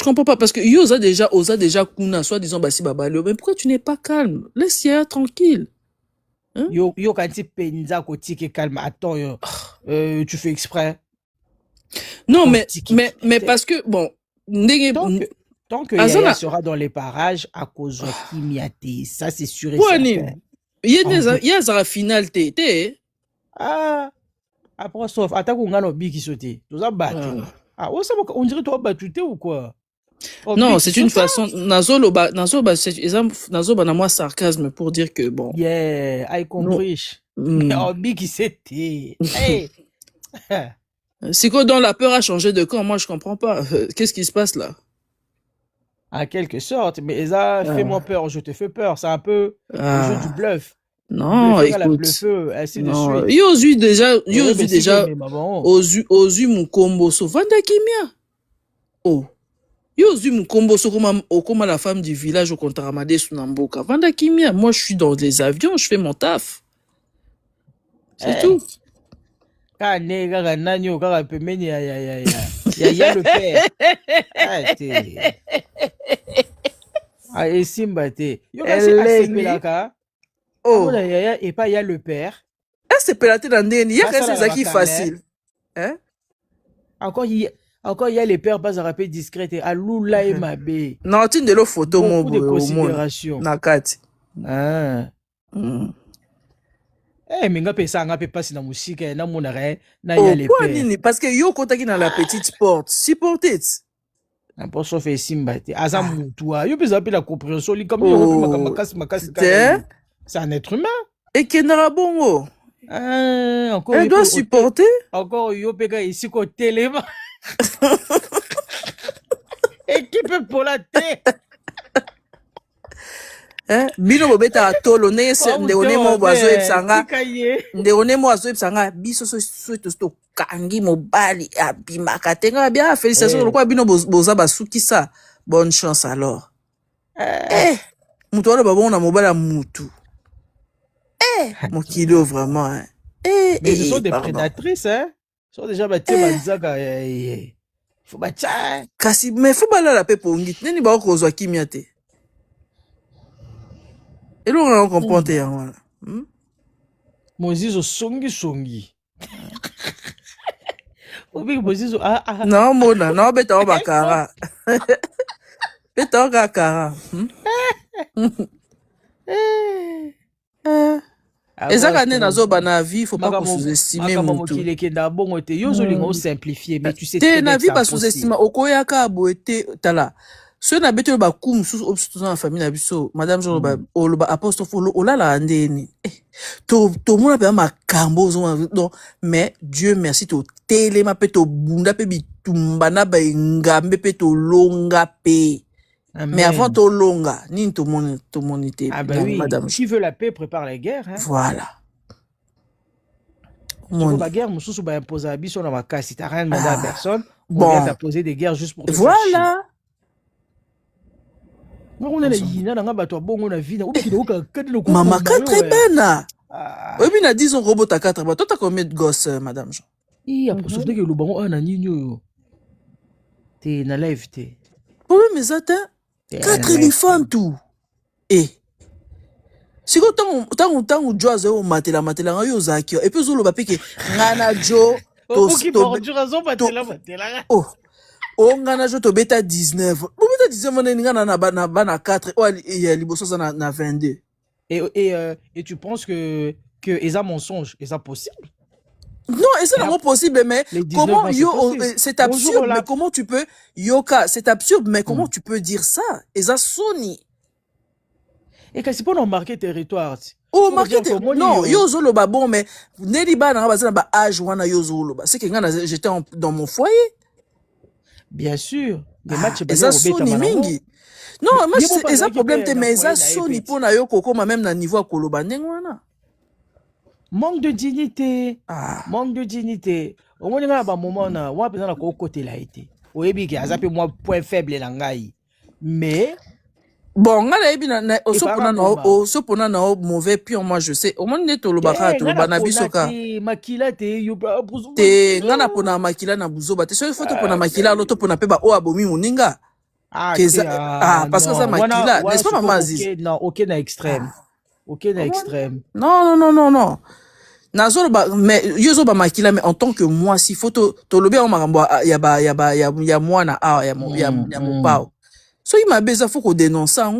comprends pas parce que yo osa déjà kuna soit disant basi babalo mais pourquoi tu n'es pas calme laisse ya tranquille hein? yo kanti penza ko tike calme attends yo tu fais exprès. Non, mais parce que, bon, tant que Yaya sera dans les parages à cause de Kimiate, ça c'est sûr et certain. Il y a sa finale tété. Ah, après sauf, attends qu'on a nos billes qui sautent. Nous avons battu. Ah, on dirait toi battu ou quoi? Non, c'est une façon. Nazoba, na moi sarcasme pour dire que bon. Yeah, I compris. Oh, billes qui c'était. Hey! C'est que dans la peur a changé de camp, moi je comprends pas. Qu'est-ce qui se passe là? En quelque sorte, mais Eza, fais-moi peur, je te fais peur. C'est un peu le jeu du bluff. Non, écoute. Non, yozu déjà, ozu mukombo so vanda kimia. Oh. Yozu mukombo so comme la femme du village au Kontaramade Sunamboka. Vanda kimia. Moi je suis dans les avions, je fais mon taf. C'est tout. Kaka nanyo kaka pembeni ya le père. Esimba te. Yo kasi asepelaka. Oh yaya et pas y a le père. Asepela te na ndeni ya kasi ezaki facile. Hein? Encore il y a les pères pas rapper discrète alula et mabe. Non, tu ndelo photo mo de considération. Na kati. Eh, mais nga pesa nga pe pasi na musika na monara na Oh, ya le quoi, père. nini? Parce que yo kotaki na la petite porte. Supportez. Na poso fe simba te. Aza mutu a. Yo pesa pe la compréhension li comme yo pe makasi T'es? c'est un être humain. Et Kenara Bongo. Encore Elle doit supporter. Encore yo pe ka ici ko téléma. Équipe pour la tête. Bino bobeta atolo ne ndeko mo boazo epsanga ndeko mo azo epsanga biso so to kangi mobali abimaka tenga bien félicitations quoi bino boza basukisa bonne chance alors mutu wana babongo na mobali ya mutu mokilo vraiment mais ce sont des prédatrices hein sont déjà batie banzaka faut batia kasi mais faut balala pe pongi nini ba kozwa kimia te. Et là, on comprend tes voilà. Mozizo songi. Obi Mozizo Non mona, non beta bakara. Beta bakara. Ezaka ne nazo bana vie, faut pas sous-estimer mutu. Mokile kenda bongo te yo zolingo simplifier mais tu sais te na vie pas sous-estimer okoyaka boete tala. Ceux na beto ba kum sous obstacle dans la famille na biso madame Jean ba apostrophe olala andeni to mona pe makambo donc mais Dieu merci to telema pe to bunda pe bitumba na ba ngambe pe to longa pe. Mais avant to longa ni to monité madame qui veut la paix prépare la guerre hein. Voilà. La guerre mususu ba imposer biso na makasi t'as rien demandé à personne bon on vient t'imposer des guerres juste pour te voilà. On a yina na bato bongo na vie ou ki doka kadilo ko mama 4 bena obi na 10 ans robot à 4 toi t'as combien de gosses madame Jean après ça que le bango na ninyo te na live te problème mais attends 4 éléphants tout si ko tangu joaz o matela yo zaki et puis zolo ba peke ngana jo to bordura matela oh ngana jo to beta 19 beta 19 ngana na bana 4 o ya liboso za na 22 et tu penses que eza mensonge eza possible non et c'est non possible mais comment yo c'est absurde mais comment tu peux yoka c'est absurde mais comment tu peux dire ça eza soni et que c'est pour marquer territoire oh marquer non yo zolo ba bon mais neli ba na ba za ba âge wana yo zolo ba c'est que ngana j'étais dans mon foyer. Bien sûr, les matchs soni mingi. Non, moi c'est un problème mais ça soni pour na yo kokoma même na niveau koloba ndengwana. Manque de dignité. Manque de dignité. Au moins na ba moment na wa pesa na ko côté la été. Oyebi ki azape moi point faible na ngai. Mais bon ngala ebi na osopona na mauvais pion moi je sais au moins neto lobaka to bana bisoka makila te yo te ngana pona makila na buzoba te so photo pona makila lo to pona pe ba o abomi muninga parce que ça makila n'est-ce pas maman Aziz non OK na extrême OK na extrême non nazo ba mais yozo ba makila mais en tant que moi si photo to lobi o makambo ya mwana ya mopao. So il m'a baisé, il faut qu'on dénonce ça.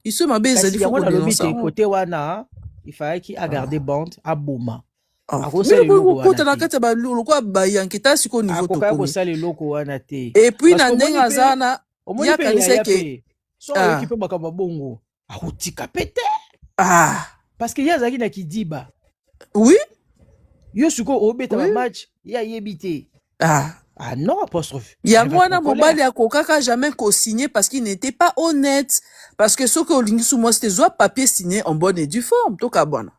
Il se m'a baisé, il faut qu'on dénonce ça. Côté wana, il fallait qu'il a gardé bande à Boma. Et puis na ndenga zana, ya kanisa ke so équipe bakaba bongo. Akotika pété. Parce que ya zaki na kidiba. Oui. Yo suko obeta match, ya yebité. Ah non, apostrophe. Yangwana mobali ya kokaka jamais co-signé parce qu'il n'était pas honnête. Parce que ce que Olingi sous moi c'était soit papier signé en bonne et due forme. Toka bona.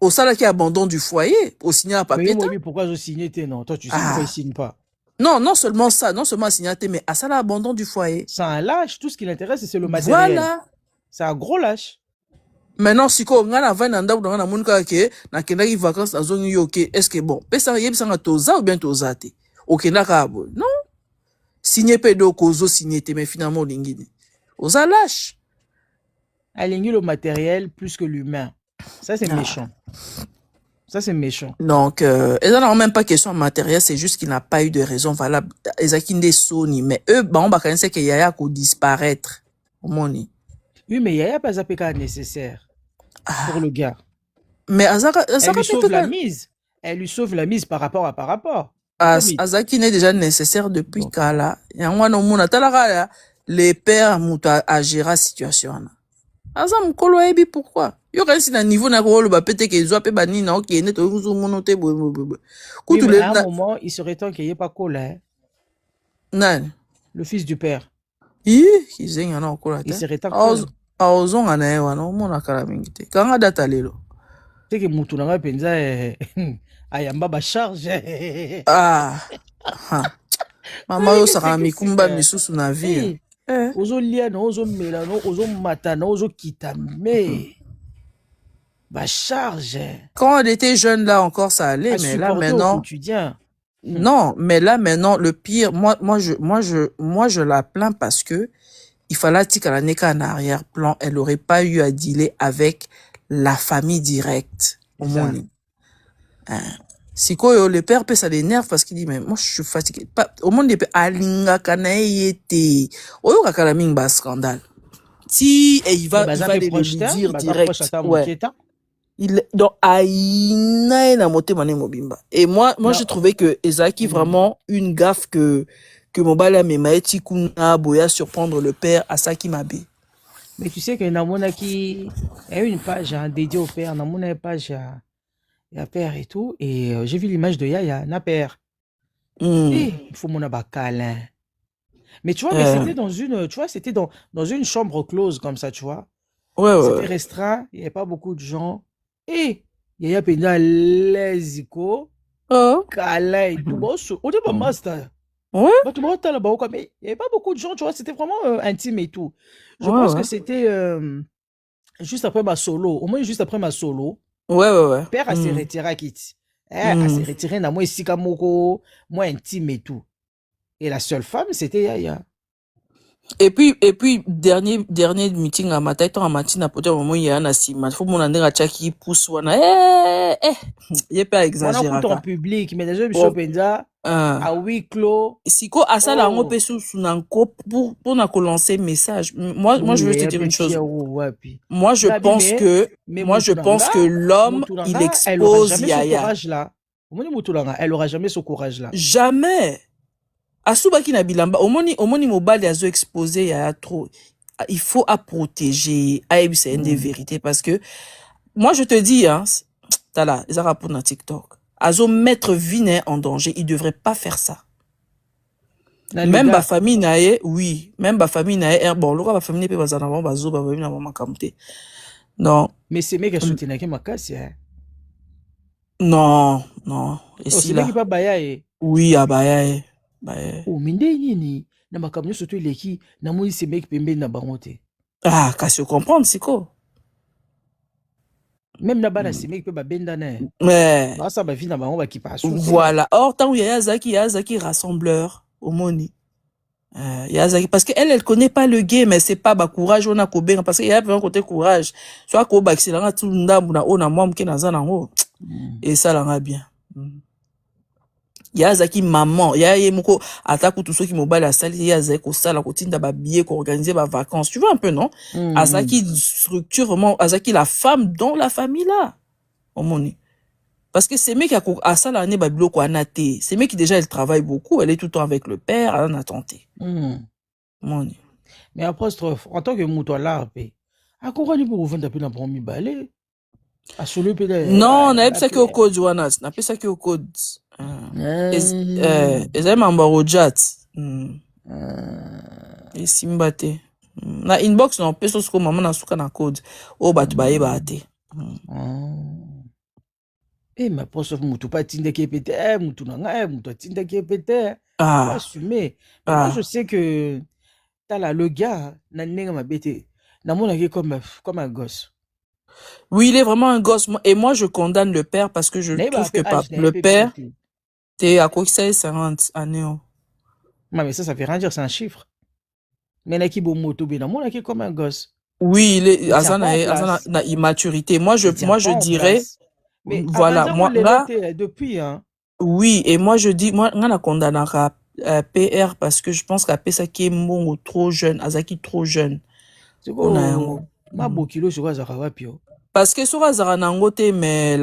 Au salaire qui abandon du foyer, au signer un papier. Mais pourquoi je signe non? Toi tu sais pourquoi il signe pas. Non, non seulement ça, non seulement signer mais à ça l'abandon du foyer. C'est un lâche, tout ce qui l'intéresse c'est le matériel. Voilà. C'est un gros lâche. Maintenant si ko ngana vana ndako ngana munika ke na kendaki vacances na zongi yoke est-ce que bon, pesa yebisanga toza ou bien toza te. Ok, d'accord. Non. Signé pédo kozo signé mais finalement lingini. Osa lâche. Aligner le matériel plus que l'humain. Ça c'est méchant. Ça c'est méchant. Donc ils n'ont même pas question matériel, c'est juste qu'il n'a pas eu de raison valable. Ezakinde Sony mais eux bah on va connaître que Yaya ko disparaître. Moni. Oui mais Yaya pas appliqué nécessaire pour le gars. Mais Elle lui sauve la mise. Elle lui sauve la mise par rapport à par rapport. Azaki n'est déjà nécessaire depuis Kala. Yangwa no muna talaka les pères muta à gérer la situation. Azam kolo ebi pourquoi? Yo reste na niveau na ko lo ba pété que zo pe bani na ok ne to zo mono te bo. Oui, mais à un moment, il serait temps qu'il n'y ait pas Kola. Non. Le fils du père. Il serait temps que Aozon anaewa no mona kala mingi te. Kanga data lelo. C'est que mutu nanga penza ayamba ba charge. Mama yo saka mikumba misusu na vie. Ozo lia no ozo mela no ozo mata no ozo kita mais ba charge. Quand on était jeune là encore ça allait, mais là maintenant non, mais là maintenant le pire moi je la plains parce que il fallait qu'à la neka en arrière-plan, elle aurait pas eu à dealer avec la famille directe au monde. Si quoi le père peut ça l'énerve parce qu'il dit mais moi je suis fatigué. Au monde peut alinga kanaïete. Oyo kakala minga scandale. Si et il va lui dire direct. Ouais. Il donc aïna na moté mané mobimba. Et moi j'ai trouvé que Ezaki vraiment une gaffe que Mobala Memaeti Kuna Boya surprendre le père à ça qui m'a bé. Mais tu sais que Namona qui a une page dédiée au père, Namona une page à père et tout, et j'ai vu l'image de Yaya, na père. Et il faut mon câlin. Mais tu vois, mais c'était dans une, tu vois, c'était dans une chambre close comme ça, tu vois. Ouais. C'était restreint, il n'y avait pas beaucoup de gens. Et Yaya Penda lesiko, câlin et tout. On dit pas master. Ouais. Mais il n'y avait pas beaucoup de gens, tu vois, c'était vraiment intime et tout. Je pense que c'était juste après ma solo, au moins juste après ma solo. Ouais. Père a s'est retiré à Kitty. Elle s'est retirée dans moi ici Kamoko, moi intime et tout. Et la seule femme, c'était Yaya. Et puis dernier meeting à matin à matin à poter au moment il y a un il faut mon andera qui pousse wana il est pas exagéré on a en public mais déjà monsieur Penza à huis clos siko asa la ngo pe sous nanko pour na ko lancer message moi je veux te dire une chose moi je pense que l'homme il expose Yaya elle aura jamais ce courage là jamais. Asubaki na bilamba omoni mobali azo exposé ya trop, il faut à protéger c'est une des vérités parce que moi je te dis hein tala les rapports na TikTok azo mettre vie en danger, il devrait pas faire ça. Même ba famille nae même ba famille nae bon loka ba famille pe bazana ba bazo ba na mama kamte non mais c'est mec a soutenir que makasi hein non et si là pas baya oui abaya minde nini na makamyo surtout leki na moi c'est mec pembe na bangote kasi comprendre siko même na bana c'est mec pe ba benda na mais ça ba vie na bango ba ki pas voilà or tant Yazaki rassembleur au moni Yazaki parce que elle connaît pas le game mais c'est pas ba courage on a ko benga parce qu'il y a un côté courage soit ko ba excellent tout ndambu na ona moi mke na zana ngo et ça la bien. Yazaki maman yaye moko ataku tout ceux qui mobile à sali yazaki ko sala ko tinda ba billet ko organiser ba vacances tu vois un peu non Azaki structure vraiment Azaki la femme dans la famille là au moni parce que c'est mec à sala ne ba bilo ko anaté c'est mec qui déjà elle travaille beaucoup elle est tout le temps avec le père elle en a tenté moni mais apostrophe en tant que muto l'arpe a quoi ni pour vendre peu na promis balé a solo pe non na epsa que au code Jonas na pesa que au code ezali mambaro jat esimbate na inbox na peso siko mama na suka na code o batu bayeba te ma poste mutu pas tinda ki pété mutu nanga mutu tinda ki pété assumer moi je sais que t'as là le gars na nenga mabete na mona ki comme un gosse. Oui, il est vraiment un gosse et moi je condamne le père parce que je trouve que le père t'es à quoi que ça 50 années. Mais ça veut rien dire, c'est un chiffre. Mais là qui bon moto bien mon là qui comme un gosse. Oui, il est na immaturité. Moi je dirais mais voilà, moi là depuis hein. Oui, et moi je dis moi on a condamné PR parce que je pense qu'à ça qui est mon trop jeune, Azaki trop jeune. C'est bon. Ma bokilo sur quoi ça va pio. parce que sur azara nango te mais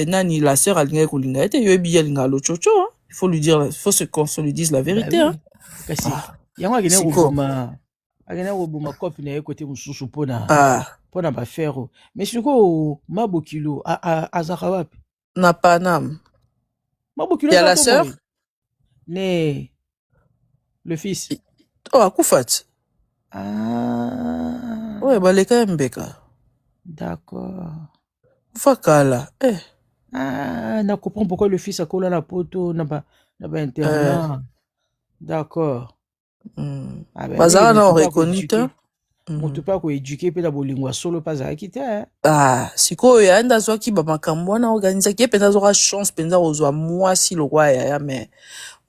nani la sœur alinga kolinga te yo bi alinga lo chocho hein. Il faut lui dire, il faut qu'on se lui dise la vérité Bah hein. oui. Kasi yango akene koboma kopi na ye kote mosusu mpona bafere mais siko mabokilo azaka wapi na Paname mabokilo ya la sœur ne le fils akufati ouais baleka mbeka d'accord fakala na comprends pourquoi le fils akola na poto na ba internat d'accord bazala na reconnu te moto mpe akoeduke mpe na bolingo ya solo mpe azalaki te sikoyo yaenda azwaki bamakambo wana organizaki ye mpenza azwaka chance mpenza kozwa mwasi lokwa yaya mais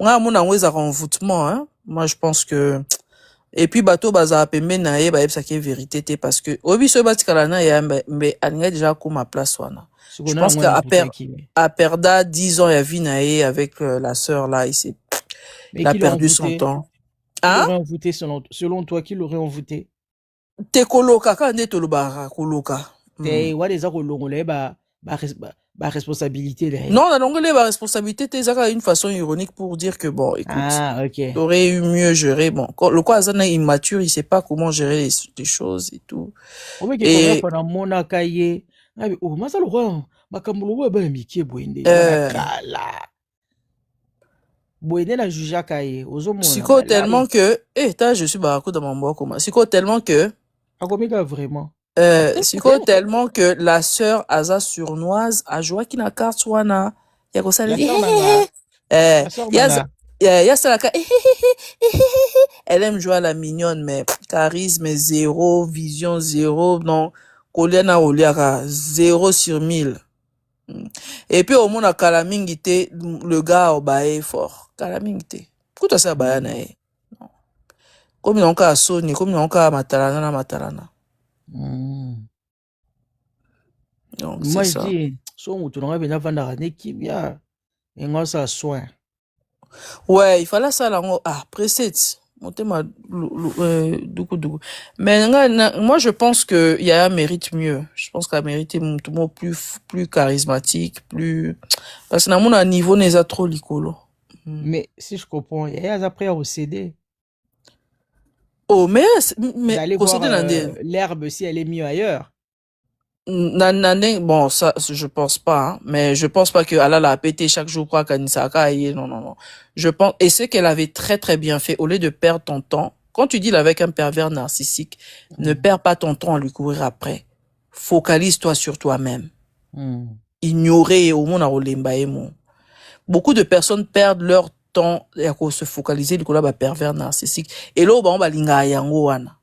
ngai amona yango ezaka envoûtement hein? Moi je pense que et puis bato bazala pembeni na ye bayebisaki ye vérité te parce que oyebi soki batikala na yaya mbe alingai déjà akoma place wana je pense qu'à perda 10 ans ya vie na ye avec la sœur là il a perdu son temps. Hein? L'aurait envoûté selon toi, qui l'aurait envoûté? Te koloka quand nde tolobaka koloka. Te wa des akolongole ba responsabilité derrière. Non, la longole ba responsabilité te zaka une façon ironique pour dire que bon, écoute, t'aurais eu mieux géré bon. Le quoi azana immature, il sait pas comment gérer les choses et tout. Et pendant mon akaye, oh masa le roi, makambo ba mikie boende. Kala. Boyne la juge kaye ozomona siko tellement que je suis barako dans mon bois comment siko tellement que akomika vraiment siko tellement que la sœur aza surnoise a joué qui na carte wana ya ko sala ya sala ka elle aime jouer à la mignonne mais charisme zéro vision zéro non koliana oliaka 0 sur 1000. Et puis au monde à Kalamingité, le gars au baé fort. Kalamingité. Pourquoi ça baé na e? Comme il y a encore à Sony, comme il y a encore à Matalana. Donc c'est ça. Moi je dis, son tu n'aurais pas vendre un équipe bien. Et moi ça soin. Ouais, il fallait ça là preset. Mais moi je pense que Yaya mérite mieux. Je pense qu'elle mérite tout le monde plus charismatique, plus parce que dans mon niveau n'est pas trop licolo. Mais si je comprends, Yaya après au CD. Oh mais l'herbe si elle est mieux ailleurs. Bon ça je pense pas hein, mais je pense pas que Allah l'a pété chaque jour quoi Kanisaka non je pense et c'est qu'elle avait très très bien fait au lieu de perdre ton temps quand tu dis avec un pervers narcissique ne perds pas ton temps à lui courir après focalise-toi sur toi-même ignorer au monde à olemba emo beaucoup de personnes perdent leur temps à se focaliser du coup là pervers narcissique et là on va linga yango wana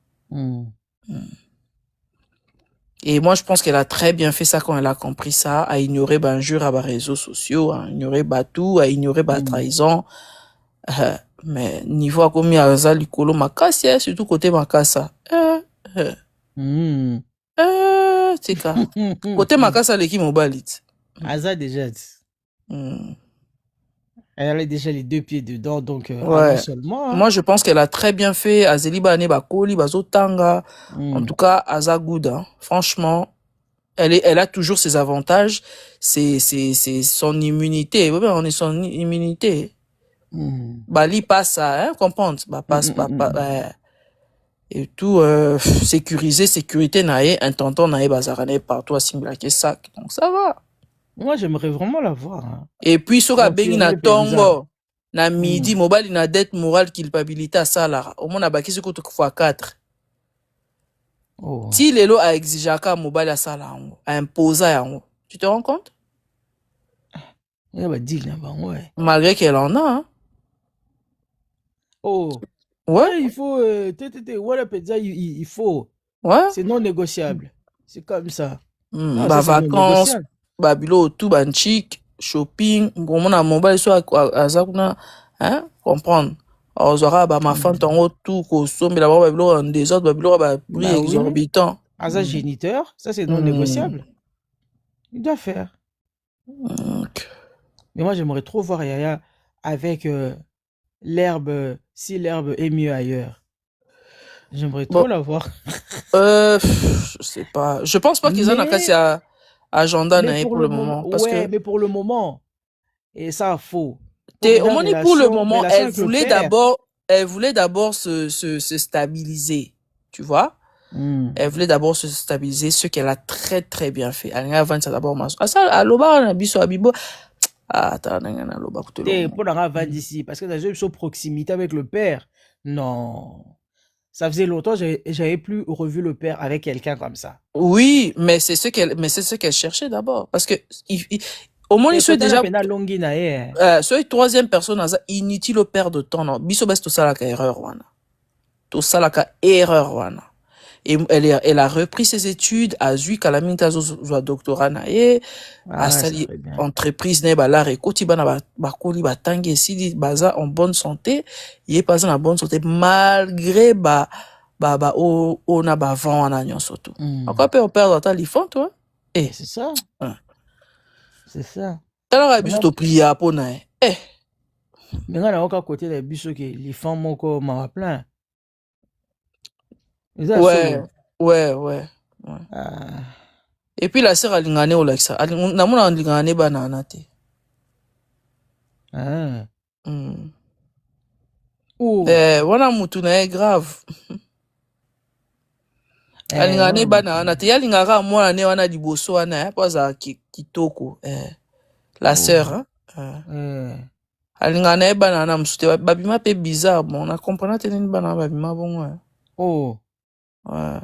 et moi, je pense qu'elle a très bien fait ça quand elle a compris ça, à ignorer Banjur à les réseaux sociaux, à ignorer Batou, à ignorer trahison. Mais niveau à comme il y a Zalikolo Makassi, surtout côté Makassa. C'est ça. Côté Makassa, l'équipe mobile. Aza déjà. Elle a déjà les deux pieds dedans, donc ouais. Seulement. Moi, je pense qu'elle a très bien fait. Azeli Bane Bakoli, Bazotanga. En tout cas, Aza Gouda. Franchement, elle a toujours ses avantages. C'est son immunité. Oui, on est son immunité. Bali passe ça, hein, comprendre. Bah, passe, et tout, sécurité nae, intentant nae, bazarane partout à Simblake sac. Donc ça va. Moi, j'aimerais vraiment la voir. Hein. Et puis, sur la bengi na tongo, na midi, mobile na dette morale, culpabilité à ça, là. Au moins, na baki, c'est contre fois 4. Si l'élo a exigé à mobile à ça, là, a imposé à yango. Tu te rends compte? Il y a pas dit là-bas, ouais. Malgré qu'elle en a, hein. Oh. Ouais. Il faut, il faut. Ouais. C'est non négociable. C'est comme ça. Bah, vacances. Babilo tout banchik shopping bon na mobile so azakuna hein comprendre ozora ba ma fante en tout ko sombe la babilo en désordre babilo ba prix exorbitant asa géniteur ça c'est non négociable il doit faire mais moi j'aimerais trop voir Yaya avec l'herbe si l'herbe est mieux ailleurs J'aimerais Bon, trop la voir. je sais pas. Je pense pas qu'ils en a Mais, cassé à agenda mais pour pour le le moment, moment. Parce ouais, que, mais pour le moment, et ça, faux. Pour au la moins, pour le relation, moment, relation avec le père. elle voulait d'abord se stabiliser. Tu vois? Elle voulait d'abord se stabiliser, ce qu'elle a très très bien fait. Elle a vendu ça d'abord. Ah, ça, à l'oba, on a biso, abibo. Ah, attends, on a l'oba, pour te T'es le pour la vendre ici, parce que dans une proximité avec le père. Non. Ça faisait longtemps que j'avais plus revu le père avec quelqu'un comme ça. Oui, mais c'est ce qu'elle cherchait d'abord. Parce que, au moins, il soit déjà, soit troisième personne, inutile au père de temps, non. Biso, best, tout ça, la erreur, wana. Tout ça, la erreur, wana. Et elle a repris ses études, a vu qu'à la minute, a doctorat, a sali entreprise, ne, la récolte, bakoli, batangi, si, baza, en bonne santé, il est pas en bonne santé, malgré, on a vent en agnon surtout. Encore peut on perdre ta lifon, toi? C'est ça. C'est ça. Alors, il y a prier à Pona. Mais on a encore côté des bus qui les femmes encore m'en plein. Ouais. Et puis la sœur alingane au like ça. Namuna alingane banana te. Wana mutu na grave. Alingane banana te. Yalingaka mwana ne wana liboso wana pas za kitoko. La sœur, alingane banana msute babima pe bizarre. Bon, on a compris te nini banana babima bon. Ouais.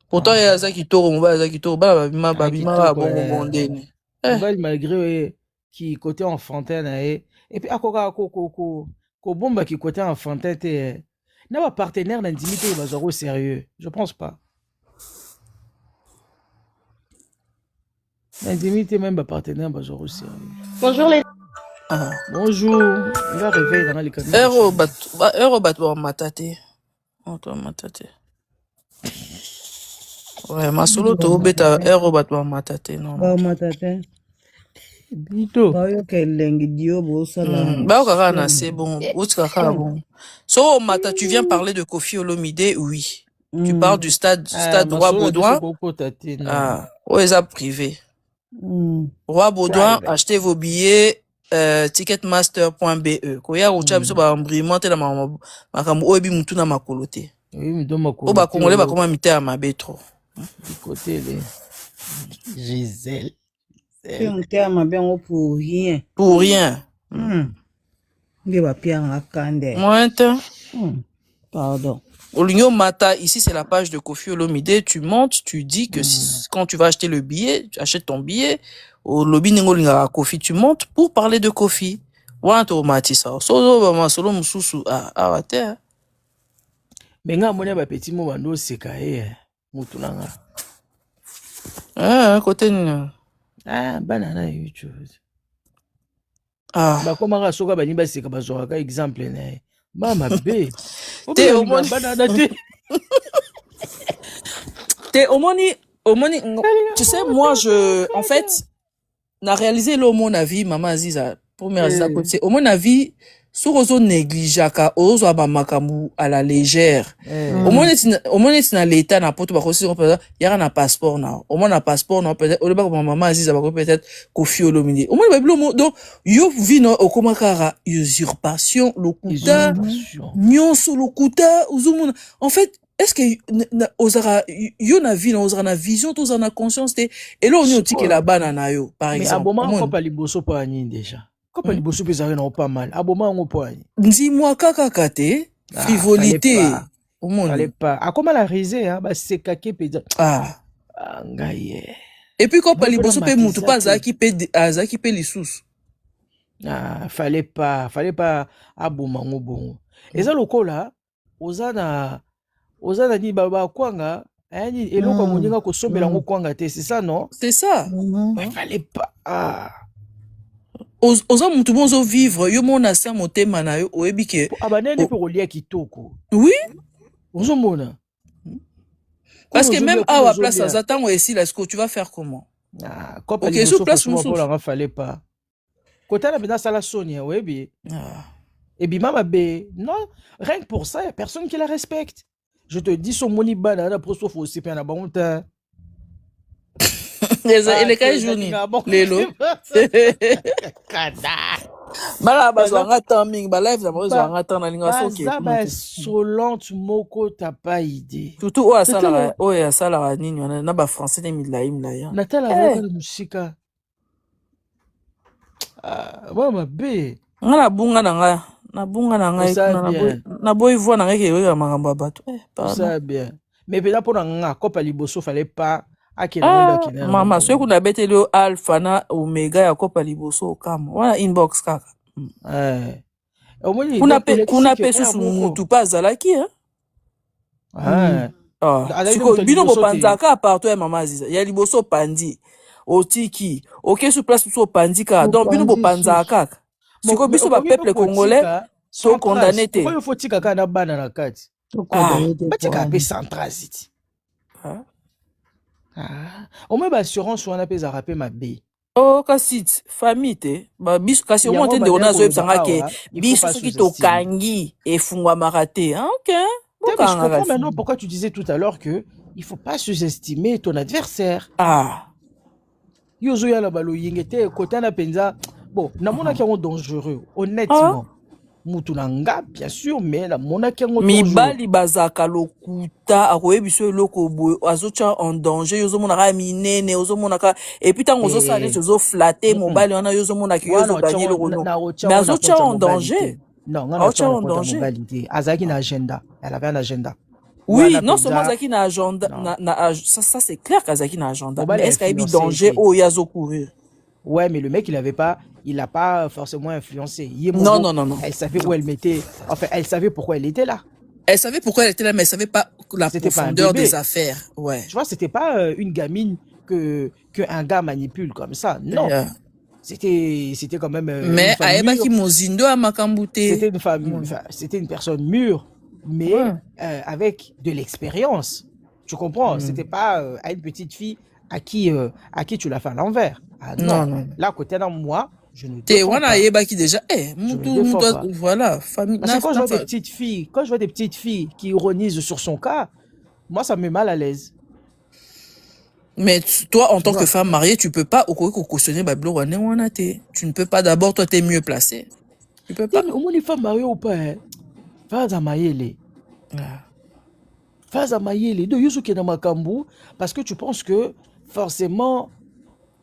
Pourtant, il y a ça qui tourne, babima ba bon bondeni. Malgré qui côté enfantin et puis akoka ko bomba qui côté enfantin te n'a pas partenaire d'intimité il va zéro sérieux. Je pense pas. L'intimité même pas partenaire va zéro sérieux. Bonjour les. Bonjour. Il va réveiller dans les canaux. Eurobat wa matate. Anto matate. Ouais, ma solo to beta Eurobat wa matate non. Ba matate. Bito. Ba yo kelengi dio bo sala. Ba kaka na c'est bon, utka kaka bon. So mata tu viens parler de Koffi Olomide, oui. Tu parles du stade Roi Baudouin. Ah, ouais, ça privé. Roi Baudouin, achetez vos billets ticketmaster.be. Koya ucha biso ba embrimante na makambo oyebi mutu na makolote. Oui, mais donc makolote. O ba congolais ba koma mité à mabe trop. Du côté les Gisèle. C'est un terme bien pour rien. Pour rien. Pardon. Oligno Mata, ici c'est la page de Koffi Olomide. Tu montes, tu dis que quand tu vas acheter le billet, tu achètes ton billet. Au lobby Ningolinga Koffi, tu montes pour parler de Koffi. Wana to matisa. Solo ba solo mususu awate. Menga mona ba petit mo bando seka mutu nanga. Côté ni. Banana YouTube. Ba koma ka soka bani ba seka ba zo ka exemple na. Mama B. T'es au moins banana t'es au moins tu sais moi en fait n'a réalisé le mon avis maman Aziza première Aziza côté au moins avis sur ozo négligeaka ozo abamakamu à la légère au moins na l'état na poto ba kosi yara na passeport na au moins na passeport na peut-être au lieu ba maman Aziza ba peut-être Koffi Olomide au moins ba bilo donc yo vino okomakara usurpation lokuta nyonso lokuta uzumuna en fait est-ce que ozara yo na vie na ozara na vision to ozara na conscience te et là on est au la banana yo par exemple mais aboma ko pa liboso pa ni déjà ko pa liboso pe zari na pas mal aboma ngo po ani dis-moi kaka te frivolité au monde allez pas akoma la risée ba sekake pe ngaye et puis ko pa liboso pe mutu pa zaki pe lisusu fallait pas aboma ngo bongo eza lokola ozana ni baba kwanga yani eloko moninga ko sombela ngo kwanga te c'est ça non c'est ça fallait pas oza mutu bonzo vivre yo mona sa motema na yo oyebi ke abanene pe kolia kitoko oui ozo mona parce que même à la place à tango ici là ce que tu vas faire comment OK sur place on fallait pas kota la bina sala sonia oyebi Et puis Mama B, non, rien que pour ça, il n'y a personne qui la respecte. Je te dis, son moni banana, pour ça, faut aussi faire la bonne. Les cas journée. Lelo. Mala bazwanga timing, ba live bazwanga temps na linga soki. Baza solente moko t'as pas idée. Surtout o asala o ya sala nini na ba français de milai. Natala voka le musika. Mama B. Na bunga na boy voix na ngeke yo makambo bato. Ça bien. Mais peut-être pour nga kopa liboso fallait pas mama soki kuna beteli o alpha na omega ya kopa liboso okama wana inbox kaka kuna pe susu mutu pa azalaki bino bopanzaka partout ya mama Aziza ya liboso opandi otiki okesu place biso opandi kaka donc bino bopanzaka kaka siko biso bapeuple congolais so condamné te oyo fotika kaka na bana na kati batika pe centrasiti au moins assurance wana pe zarape mabe kasi famille te biso kasi au moins te ndeko nazo yebisanga ke biso soki tokangi efungwamaka te ok je comprends maintenant pourquoi tu disais tout à l'heure que il faut pas sous-estimer ton adversaire yozo ya la balo yingete kota na penza bon namona ki on dangereux honnêtement mutu na nga bien sûr mais la monaki yango mibali bazaka lokuta akoyebiso eloko boye azotia en danger yozomonaka minene ozomonaka et puis tango ozosala neti ozoflatte mobali wana yozomonaki yozoganye lokono mais azotia en danger azotia en danger azalaki na agenda elle avait un agenda oui non seulement azalaki na agenda ça c'est clair qu'azalaki na agenda mais est-ce qu'il y a eu danger oyo azokourir? Ouais, mais le mec, il a pas forcément influencé. Non. Elle savait où elle mettait. Enfin, elle savait pourquoi elle était là. Elle savait pourquoi elle était là, mais elle savait pas la profondeur des affaires. Ouais. Tu vois, c'était pas une gamine que un gars manipule comme ça. Non. C'était quand même. Mais Aeba qui mozindo a makambouté. C'était une femme, c'était une personne mûre, mais avec de l'expérience. Tu comprends? C'était pas à une petite fille à qui tu l'as fait à l'envers. Non. Là, côté dans moi, je ne défends pas. Qui déjà, voilà, famille. Parce que quand je vois des petites filles qui ironisent sur son cas, moi, ça me met mal à l'aise. Mais toi, en tant que femme mariée, tu peux pas cautionner Bablo Wane. Tu ne peux pas. D'abord, toi, t'es mieux placé. Tu peux pas. Mais au moins, les femmes mariées ou pas, fais à mailler. Fais à mailler. De Yusuke dans Makambu, parce que tu penses que forcément.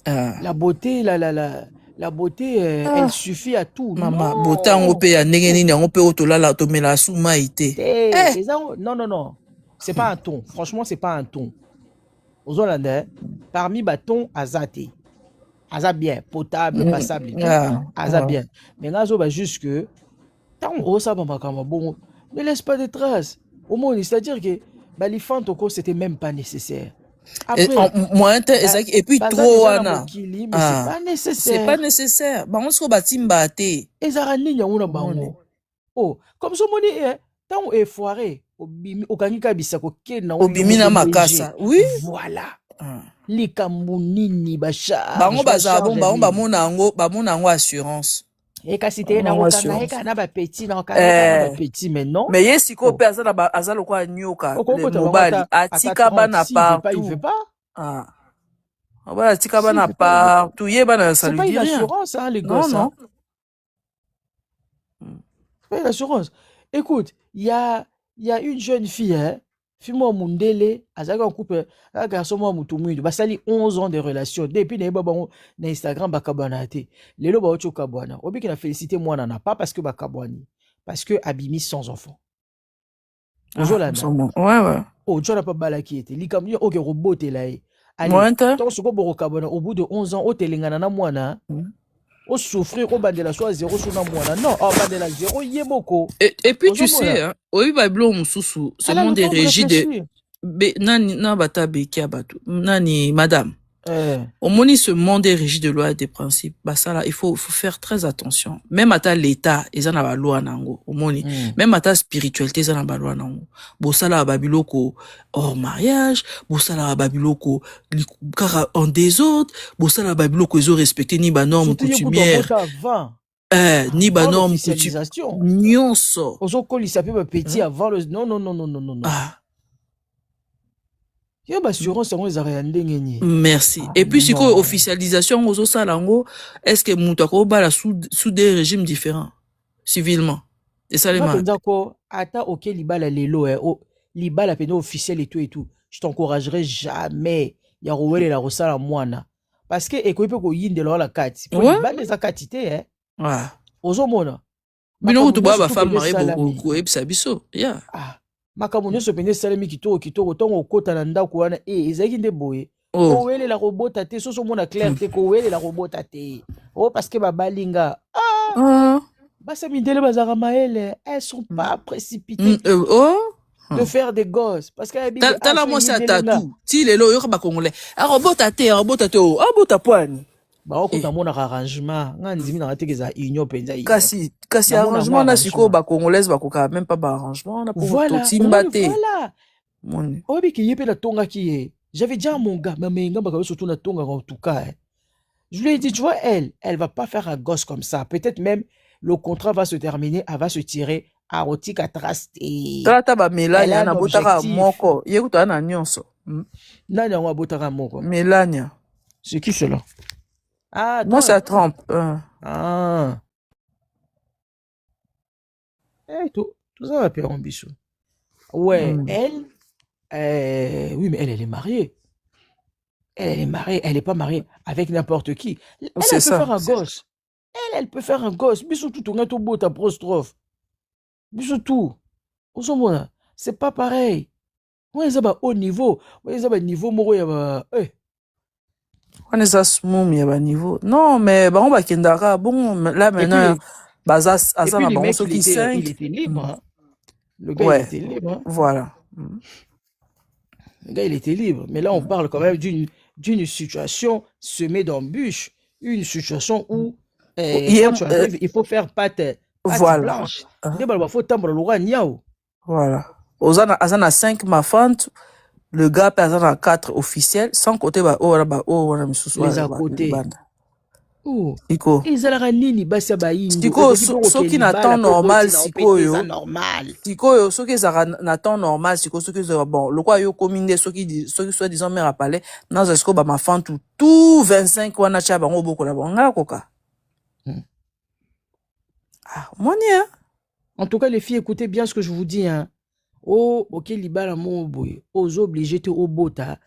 La beauté, la beauté, elle suffit à tout. Maman, beauté on peut ya nengeni on peut otolala tomela souma ité. Non. C'est pas un ton. Franchement, c'est pas un ton. Aux Hollandais, parmi bâtons azate. Aza bien, potable, passable et tout. Aza bien. Mais là, je juste que tant on ça bon, ne laisse pas de traces. Au moins, c'est-à-dire que les fans c'était même pas nécessaire. Après, et puis trop wana c'est pas nécessaire. C'est pas nécessaire. Ba on se batimba te. Ezarani nya una bango. Oh, comme ça moni tant est foiré au kangika bisako kena obimi na makasa. Oui, voilà. Likammunini basha. Bango bazabo ba mona ngo assurance. Et quand c'était na ba petit mais non. Mais yesiko pe azalo kwa nyoka mobali atika bana partout. Il veut pas. Atika bana partout. Yebana ça lui dit rien. C'est pas une assurance les gars. Non. C'est pas une assurance. Écoute, il y a une jeune fille Fimo Mundele, Azaga en couple, un garçon moi Mutumuidu, basali 11 ans de relation. Depuis na Instagram bakabanate. Lelo ba ocho kabwana. Obi qui na félicité moi nana pas parce que bakabwani, parce que abimi sans enfant. Ouais. Oh, tu n'as pas balaki été. Likamni oke robot là. Allez, tant ce ko boro kabwana au bout de 11 ans, o telengana na mwana. O souffrir au bandela soit 0 sur na mwana. Non, au bandela 0 yemoko. Et puis tu sais hein, oui bablo mususu, ce monde est régi de nani na bata beki abatu. Nani madame. Au moni ce monde est régi de lois et des principes. Bah ça là, il faut faire très attention. Même à l'état, ils en a loi nango. Au moni, même à ta spiritualité, ils en a loi nango. Bo ça là babiloko hors mariage, bo ça là babiloko en désordre, bo ça là babiloko ils ont respecté ni ba normes coutumières. Ni avant banorme l'officialisation. nyonso. Ozokolisa pe ba petit avant le non non non non non non non. Il y a assurance on les a ndenge. Merci. Et puis si quoi officialisation ozo salango, est-ce que mutako bala sous des régimes différents civilement? Et ça les marque. Ata ok libala lelo libala peno officiel et tout. Je t'encouragerai jamais ya rowele la rosala mwana. Parce que ekoipe ko yinde la kati. Pour libala les akatité ozo mona. Bino to ba femme mariée beaucoup ebisa biso. Yeah. Makambo nyonso pene salami kitoko tongo okota na ndako wana ezaki nde boye kowele la robota te soso mona clair te kowele la robota te parce que babalinga basa mindele bazaka maele elles sont pas précipitées de faire des gosses parce que tala moi ça tatou ti lelo yo ba congolais robota te robota poani bakota mona arrangement ngandimi na tekeza union penza kasi arrangement na siko ba congolaise bakoka même pas ba arrangement na pour totimba te voilà obi ki yepe na tonga ki j'avais dit à mon gars mais nga baka surtout na tonga en tout cas je lui ai dit tu vois elle va pas faire un gosse comme ça peut-être même le contrat va se terminer elle va se tirer à rotika traste tata ba Melania na botaka moko yekuta na nyonso nani on botaka moko Melania c'est qui cela? Moi, ça trompe. Tout ça va faire un bichou. Ouais, elle, oui, mais elle est mariée. Elle est mariée, elle n'est pas mariée avec n'importe qui. Elle peut faire un gosse. Elle peut faire un gosse. Bichou tout, on a tout beau ta prostrophe. Bichou tout. C'est pas pareil. On est à haut niveau. On est à niveau moro ya on est à smooth ya ba niveau. Non, mais on va kendara bon là maintenant baza asa na bango soki 5 il était libre. Le gars il était libre. Voilà. Le gars il était libre, mais là on parle quand même d'une situation semée d'embûches, une situation où quand tu arrives, il faut faire pâte blanche. Il faut tendre le roi niao. Voilà. Ozana 5 mafante. Le gars personne à 4 officiels sans côté les à côté iko ezalaka nini basi bayindi siko soki na temps normal sikoyo soki ezalaka na temps normal siko soki ezalaka bon le quoi yo kominde soki soit disant mère à palais naza siko ba mafantu tout 25 wana cha bango boko na bango koka moni en tout cas les filles écoutez bien ce que je vous dis ok libala mo boye ozo obligé te obota